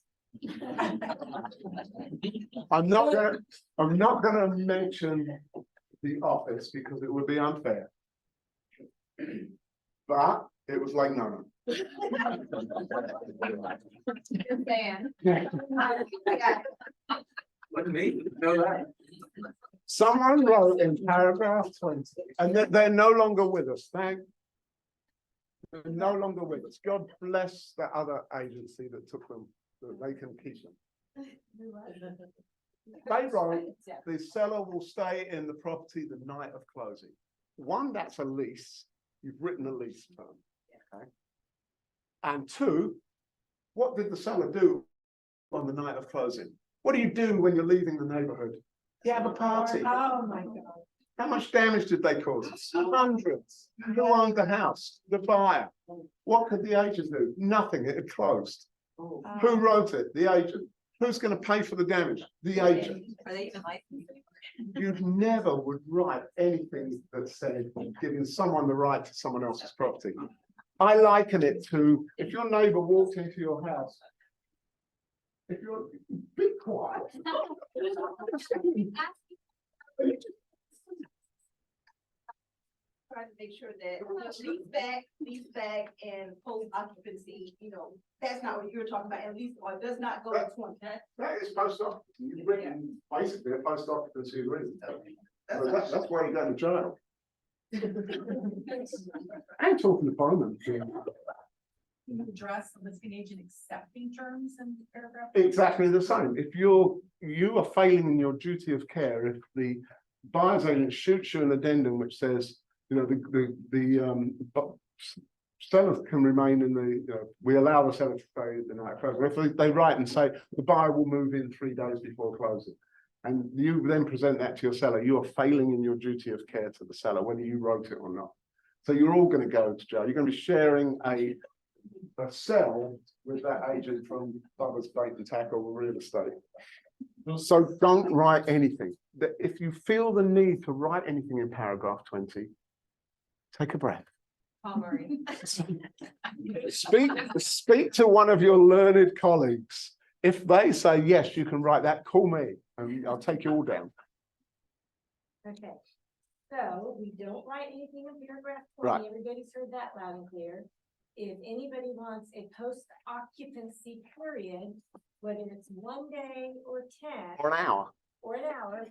S7: I'm not gonna mention the office because it would be unfair. But it was like no.
S2: Look at me, know that.
S7: Someone wrote in paragraph 20, and they're no longer with us. They're no longer with us. God bless that other agency that took them, that they can keep them. They wrote, the seller will stay in the property the night of closing. One, that's a lease. You've written a lease term. Okay. And 2, what did the seller do on the night of closing? What do you do when you're leaving the neighborhood? You have a party.
S3: Oh, my God.
S7: How much damage did they cause? Hundreds. Who owned the house? The buyer. What could the agent do? Nothing. It had closed. Who wrote it? The agent. Who's going to pay for the damage? The agent.
S4: Are they even licensed?
S7: You never would write anything that said giving someone the right to someone else's property. I liken it to if your neighbor walked into your house. If you're be quiet.
S9: Trying to make sure that lease back and post occupancy, that's not what you're talking about, at least, or does not go to 20.
S7: That is post occupancy. You've written basically a post occupancy agreement. That's why you go to jail. I'm talking to Coleman.
S6: Address the listing agent accepting terms in paragraph.
S7: Exactly the same. If you are failing in your duty of care, if the buyer's agent shoots you an addendum which says, the sellers can remain in the, we allow the seller to stay the night of closing. If they write and say the buyer will move in 3 days before closing, and you then present that to your seller, you are failing in your duty of care to the seller, whether you wrote it or not. So you're all going to go to jail. You're going to be sharing a cell with that agent from Bubba's Bait and Tackle Real Estate. So don't write anything. If you feel the need to write anything in paragraph 20, take a breath. Speak to one of your learned colleagues. If they say, yes, you can write that, call me and I'll take you all down.
S3: Okay, so we don't write anything in paragraph 20.
S7: Right.
S3: Everybody's heard that loud and clear. If anybody wants a post-occupancy period, whether it's 1 day or 10.
S7: Or an hour.
S3: Or an hour,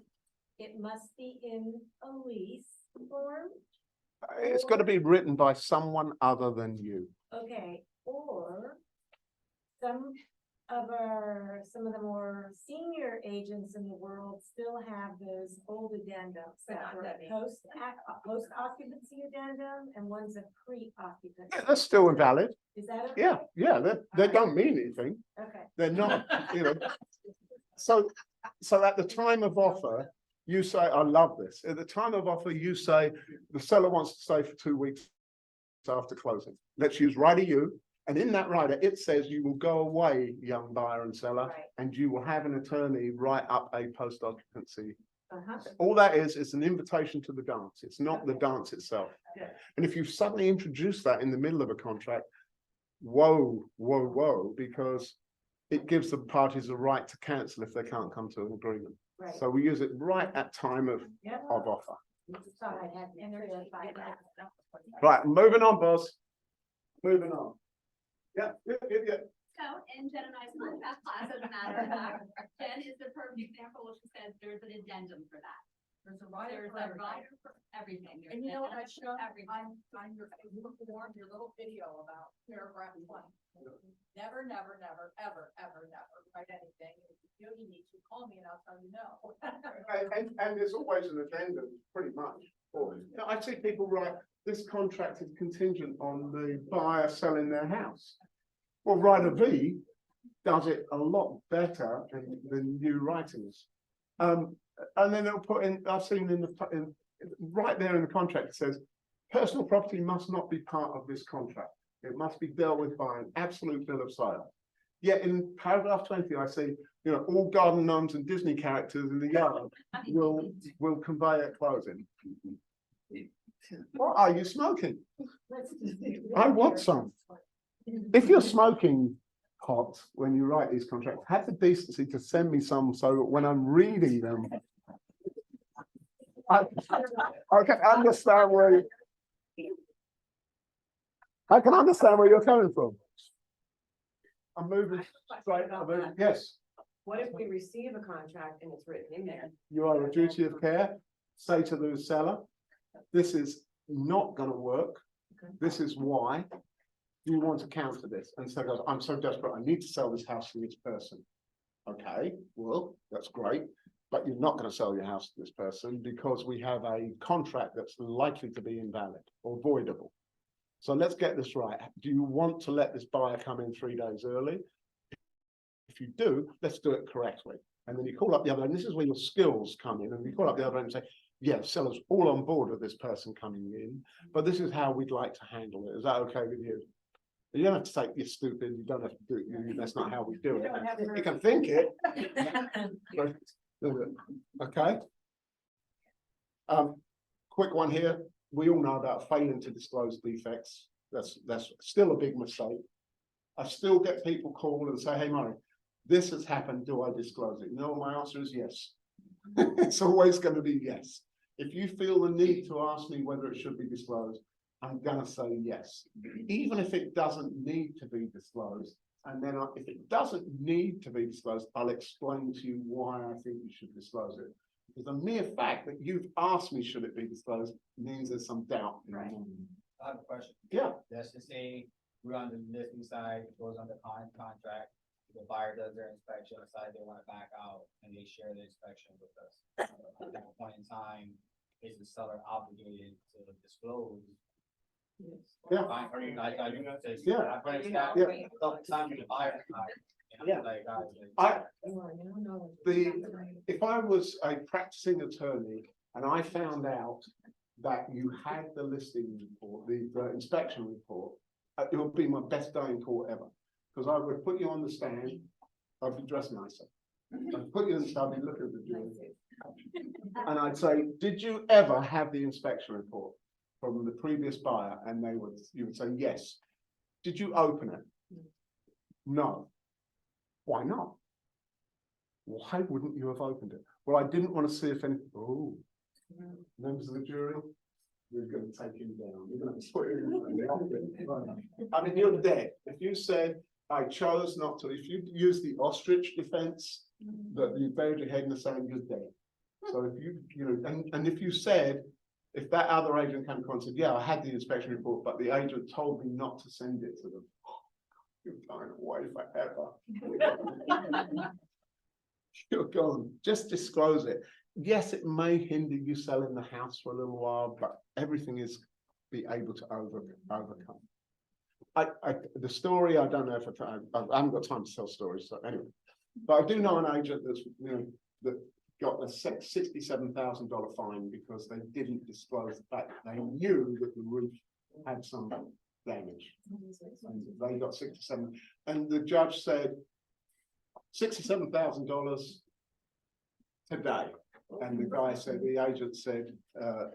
S3: it must be in a lease form.
S7: It's got to be written by someone other than you.
S3: Okay, or some of our some of the more senior agents in the world still have those old addendums
S4: But
S3: that
S4: not
S3: were
S4: Debbie.
S3: post occupancy addendum and one's a pre-occupancy.
S7: Yeah, that's still invalid.
S3: Is that okay?
S7: Yeah, they don't mean anything.
S3: Okay.
S7: They're not, you know. So at the time of offer, you say, I love this. At the time of offer, you say, the seller wants to stay for 2 weeks after closing. Let's use rider U. And in that rider, it says you will go away, young buyer and seller,
S3: Right.
S7: and you will have an attorney write up a post occupancy.
S3: Uh-huh.
S7: All that is an invitation to the dance. It's not the dance itself.
S3: Yeah.
S7: And if you suddenly introduce that in the middle of a contract, whoa, whoa, whoa, because it gives the parties a right to cancel if they can't come to an agreement.
S3: Right.
S7: So we use it right at time of
S3: Yeah.
S7: offer.
S3: Thought I had clarified that.
S7: Right, moving on, boss. Moving on. Yeah.
S6: So in Jen and I's contract class, as a matter of fact, Jen is the perfect example, which says there's an addendum for that. There's a rider for everything. There's
S9: And you know what,
S6: an addendum for everything.
S9: on your, your little video about paragraph 1. Never, never, never, ever, ever, never write anything. If you feel you need to, call me and I'll tell you no.
S7: And there's always an addendum, pretty much. Now, I see people write, this contract is contingent on the buyer selling their house. Well, Rider V does it a lot better than you writings. And then they'll put in, I've seen right there in the contract, it says, personal property must not be part of this contract. It must be dealt with by an absolute bill of sale. Yet in paragraph 20, I say, you know, all garden gnomes and Disney characters in the yard will convey at closing. What are you smoking? I want some. If you're smoking pot when you write these contracts, have the decency to send me some so that when I'm reading them, I can understand where I can understand where you're coming from. I'm moving straight. Yes,
S10: What if we receive a contract and it's written in there?
S7: you are a duty of care. Say to the seller, this is not going to work. This is why. Do you want to counter this? And so goes, I'm so desperate, I need to sell this house to this person. Okay, well, that's great, but you're not going to sell your house to this person because we have a contract that's likely to be invalid or voidable. So let's get this right. Do you want to let this buyer come in 3 days early? If you do, let's do it correctly. And then you call up the other end. This is where your skills come in. And you call up the other end and say, yeah, seller's all on board with this person coming in, but this is how we'd like to handle it. Is that okay with you? You don't have to say you're stupid. You don't have to do it. That's not how we do it. You can think it. But, okay. Quick one here. We all know about failing to disclose defects. That's still a big mistake. I still get people call and say, hey, Murray, this has happened. Do I disclose it? No, my answer is yes. It's always going to be yes. If you feel the need to ask me whether it should be disclosed, I'm going to say yes, even if it doesn't need to be disclosed. And then if it doesn't need to be disclosed, I'll explain to you why I think you should disclose it. Because the mere fact that you've asked me should it be disclosed means there's some doubt.
S8: Right. I have a question.
S7: Yeah.
S8: Let's just say we're on the listing side, it goes on the contract, the buyer does their inspection, decide they want to back out, and they share the inspection with us. At that point in time, is the seller obligated to disclose?
S7: Yeah.
S8: Fine, or you guys, you know, say,
S7: Yeah.
S8: I'm gonna stop,
S7: Yeah.
S8: time to the buyer side. And
S7: Yeah.
S8: I'm like, guys, like,
S7: If I was a practicing attorney and I found out that you had the listing report, the inspection report, it would be my best day in court ever. Because I would put you on the stand, I'd be dressed nicer. I'd put you in the stand, I'd be looking at the jury. And I'd say, did you ever have the inspection report from the previous buyer? And you would say, yes. Did you open it? No. Why not? Why wouldn't you have opened it? Well, I didn't want to see if any, members of the jury, we're going to take him down. We're going to put him. I mean, you're dead. If you said, I chose not to, if you use the ostrich defense, that you buried your head in the sand, you're dead. So if and if you said, if that other agent came across and said, yeah, I had the inspection report, but the agent told me not to send it to them. You're going away forever. You're gone. Just disclose it. Yes, it may hinder you selling the house for a little while, but everything is be able to overcome. The story, I don't know if I haven't got time to tell stories, so anyway. But I do know an agent that's, you know, that got a $67,000 fine because they didn't disclose the fact that they knew that the roof had some damage. And they got 67, and the judge said $67,000 today. And the guy said, the agent said,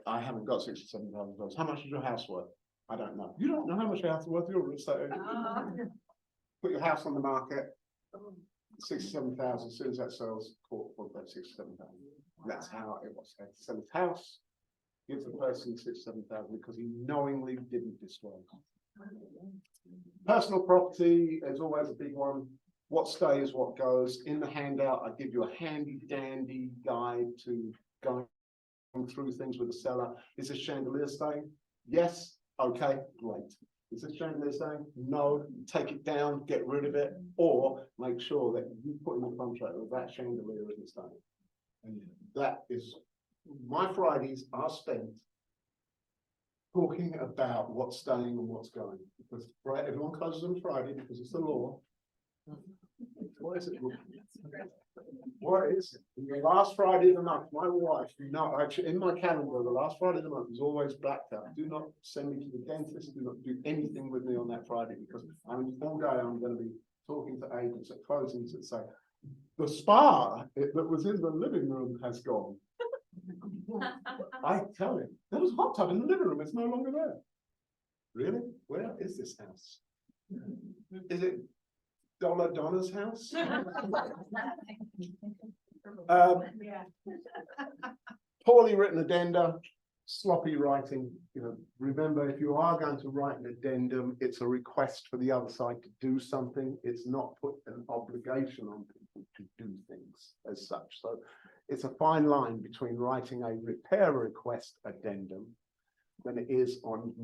S7: I haven't got $67,000. How much is your house worth? I don't know. You don't know how much your house is worth. You're a real estate agent. Put your house on the market. 67,000. As soon as that sells, court will pay 67,000. That's how it was. Sell his house, gives the person 67,000 because he knowingly didn't disclose. Personal property is always a big one. What stays, what goes. In the handout, I give you a handy dandy guide to going through things with the seller. Is this chandelier staying? Yes. Okay, great. Is this chandelier staying? No. Take it down, get rid of it, or make sure that you put in the contract that that chandelier isn't staying. And that is, my Fridays are spent talking about what's staying and what's going. Because everyone closes on Friday because it's the law. What is it? What is it? The last Friday of the month, my wife, no, actually in my calendar, the last Friday of the month is always blacked out. Do not send me to the dentist. Do not do anything with me on that Friday because all day I'm going to be talking to agents at closings that say, the spa that was in the living room has gone. I tell him, there was a hot tub in the living room. It's no longer there. Really? Where is this house? Is it Donna's house? Poorly written addenda, sloppy writing. You know, remember, if you are going to write an addendum, it's a request for the other side to do something. It's not put an obligation on people to do things as such. So it's a fine line between writing a repair request addendum than it is on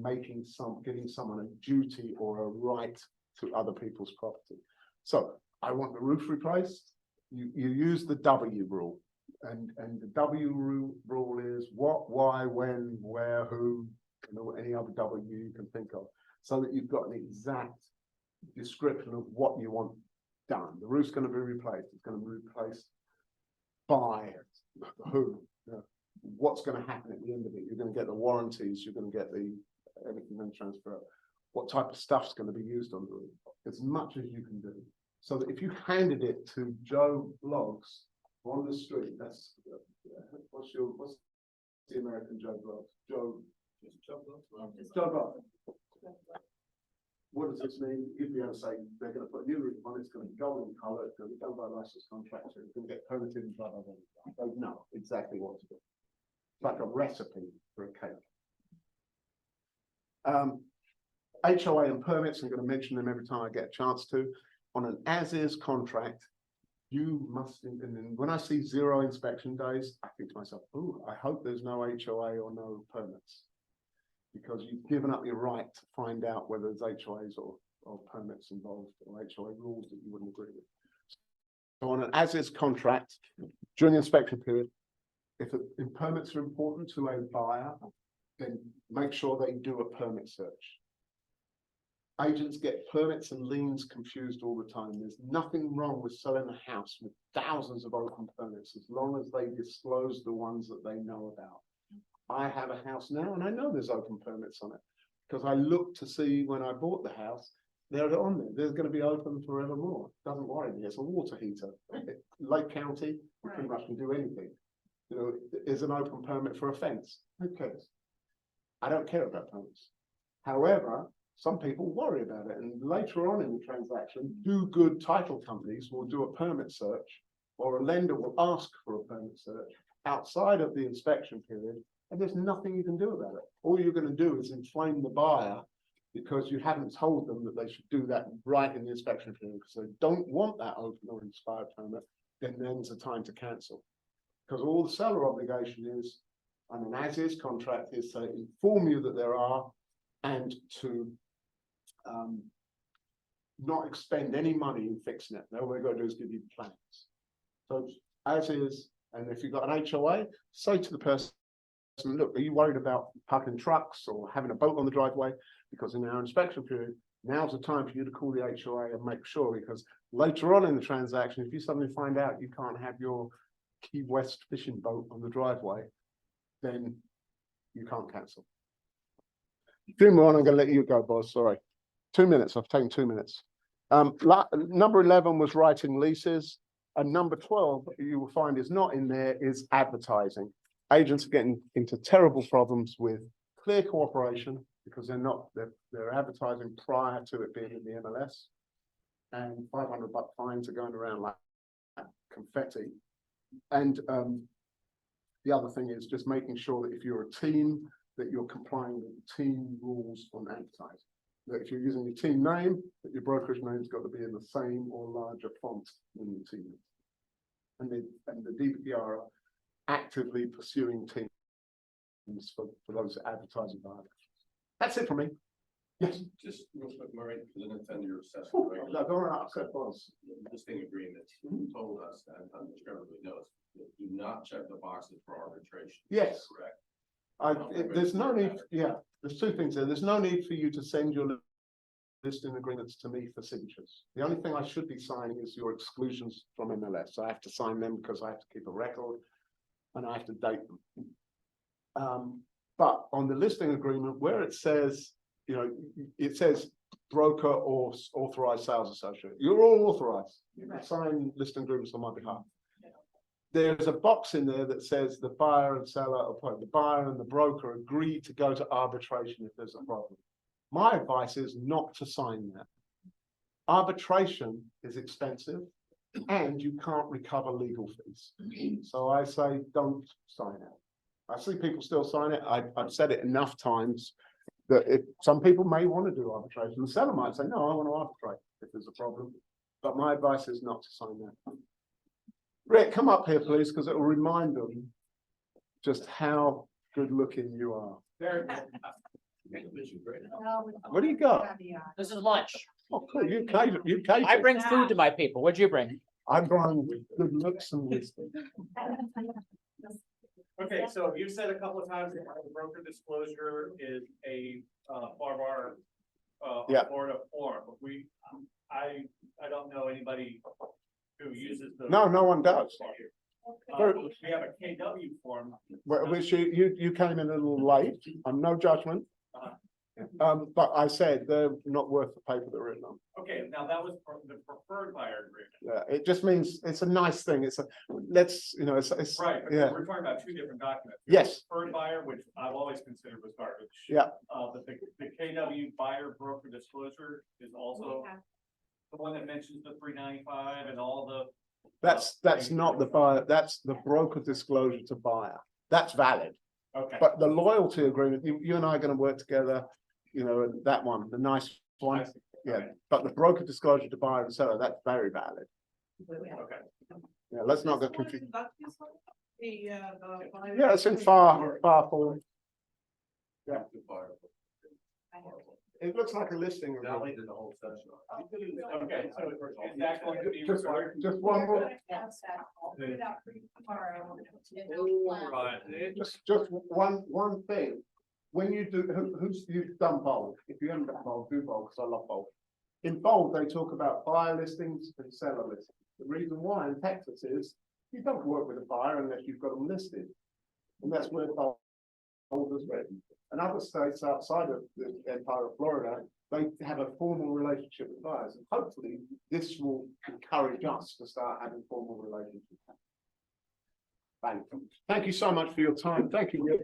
S7: giving someone a duty or a right to other people's property. So I want the roof replaced. You use the W rule, and the W rule is what, why, when, where, who, you know, any other W you can think of, so that you've got an exact description of what you want done. The roof's going to be replaced. It's going to be replaced by who. You know, what's going to happen at the end of it? You're going to get the warranties. You're going to get everything then transfer. What type of stuff's going to be used on the roof? As much as you can do. So that if you handed it to Joe Bloggs on the street, what's the American Joe Bloggs? Joe Bloggs. What does this mean? You'd be able to say they're going to put a new roof on, it's going to be golden color, it's going to be done by a licensed contractor, it's going to get permitted and blah, blah, blah. They know exactly what to do. It's like a recipe for a cake. HOA and permits, I'm going to mention them every time I get a chance to. On an as-is contract, you must, and when I see 0 inspection days, I think to myself, oh, I hope there's no HOA or no permits. Because you've given up your right to find out whether there's HOAs or permits involved or HOA rules that you wouldn't agree with. So on an as-is contract, during the inspection period, if permits are important to a buyer, then make sure they do a permit search. Agents get permits and liens confused all the time. There's nothing wrong with selling a house with thousands of open permits as long as they disclose the ones that they know about. I have a house now and I know there's open permits on it because I looked to see when I bought the house, they're on there. They're going to be open forevermore. Doesn't worry me. It's a water heater. Lake County, you pretty much can do anything. You know, is an open permit for a fence. Who cares? I don't care about permits. However, some people worry about it, and later on in the transaction, 2 good title companies will do a permit search, or a lender will ask for a permit search outside of the inspection period, and there's nothing you can do about it. All you're going to do is inflame the buyer because you haven't told them that they should do that right in the inspection period, because they don't want that open or expired permit, then then's the time to cancel. Because all the seller obligation is, on an as-is contract, is to inform you that there are, and to not expend any money in fixing it. All we're gonna do is give you the plans. So as is, and if you've got an HOA, say to the person, look, are you worried about parking trucks or having a boat on the driveway? Because in our inspection period, now's the time for you to call the HOA and make sure, because later on in the transaction, if you suddenly find out you can't have your Key West fishing boat on the driveway, then you can't cancel. Few more, and I'm gonna let you go, boss, sorry. 2 minutes, I've taken 2 minutes. Number 11 was writing leases, and number 12, you will find is not in there, is advertising. Agents are getting into terrible problems with clear cooperation, because they're advertising prior to it being in the MLS. And $500 fines are going around like confetti. And the other thing is just making sure that if you're a team, that you're complying with the team rules on advertising. That if you're using your team name, that your brokerage name's got to be in the same or larger font than your team name. And the DPR are actively pursuing teams for those advertising violations. That's it for me. Yes.
S2: Just real quick, Murray, because I attend your assessment. Right?
S7: No, don't upset boss.
S2: The listing agreement, you told us, and I'm sure everybody knows, that do not check the boxes for arbitration.
S7: Yes.
S2: Correct.
S7: There's no need, there's two things there. There's no need for you to send your listing agreements to me for signatures. The only thing I should be signing is your exclusions from MLS. I have to sign them because I have to keep a record and I have to date them. But on the listing agreement, where it says, it says broker or authorized sales associate, you're all authorized. You can sign listing agreements on my behalf. There's a box in there that says the buyer and seller, or the buyer and the broker agree to go to arbitration if there's a problem. My advice is not to sign that. Arbitration is expensive and you can't recover legal fees. So I say, don't sign it. I see people still sign it. I've said it enough times that if some people may want to do arbitration, the seller might say, no, I want to arbitrate if there's a problem. But my advice is not to sign that. Rick, come up here, please, because it will remind them just how good looking you are.
S2: Very good.
S7: What do you got?
S11: This is lunch.
S7: Oh, cool. You cater.
S11: I bring food to my people. What'd you bring?
S7: I bring good looks and wisdom.
S12: Okay, so you said a couple of times that broker disclosure is a part of our Florida form. I don't know anybody who uses the.
S7: No one does.
S12: We have a KW form.
S7: Which you came in a little late. I'm no judgment. But I said they're not worth the paper they're written on.
S12: Okay, now that was the preferred buyer agreement.
S7: Yeah, it just means it's a nice thing. It's
S12: Right,
S7: yeah.
S12: we're talking about two different documents.
S7: Yes.
S12: Preferred buyer, which I've always considered was garbage.
S7: Yeah.
S12: But the KW buyer broker disclosure is also the one that mentions the 395 and all the.
S7: That's not the buyer. That's the broker disclosure to buyer. That's valid.
S12: Okay.
S7: But the loyalty agreement, you and I are going to work together. That one, the nice one. Yeah.
S12: Okay.
S7: But the broker disclosure to buyer and seller, that's very valid.
S12: Okay.
S7: Yeah. Let's not get confused.
S10: Yeah,
S7: Yeah, it's in far forward. Yeah. It looks like a listing.
S2: Now they did the whole session.
S12: Okay, so is that going to be
S7: Just
S12: required?
S7: one more.
S12: Right.
S7: Just one thing. When you do, who's you've done bold? If you haven't done bold, do bold because I love bold. In bold, they talk about buyer listings and seller listings. The reason why in Texas is you don't work with a buyer unless you've got them listed, and that's where bold is written. And other states outside of the Empire of Florida, they have a formal relationship with buyers. And hopefully, this will encourage us to start having formal relationships. Thank you so much for your time. Thank you.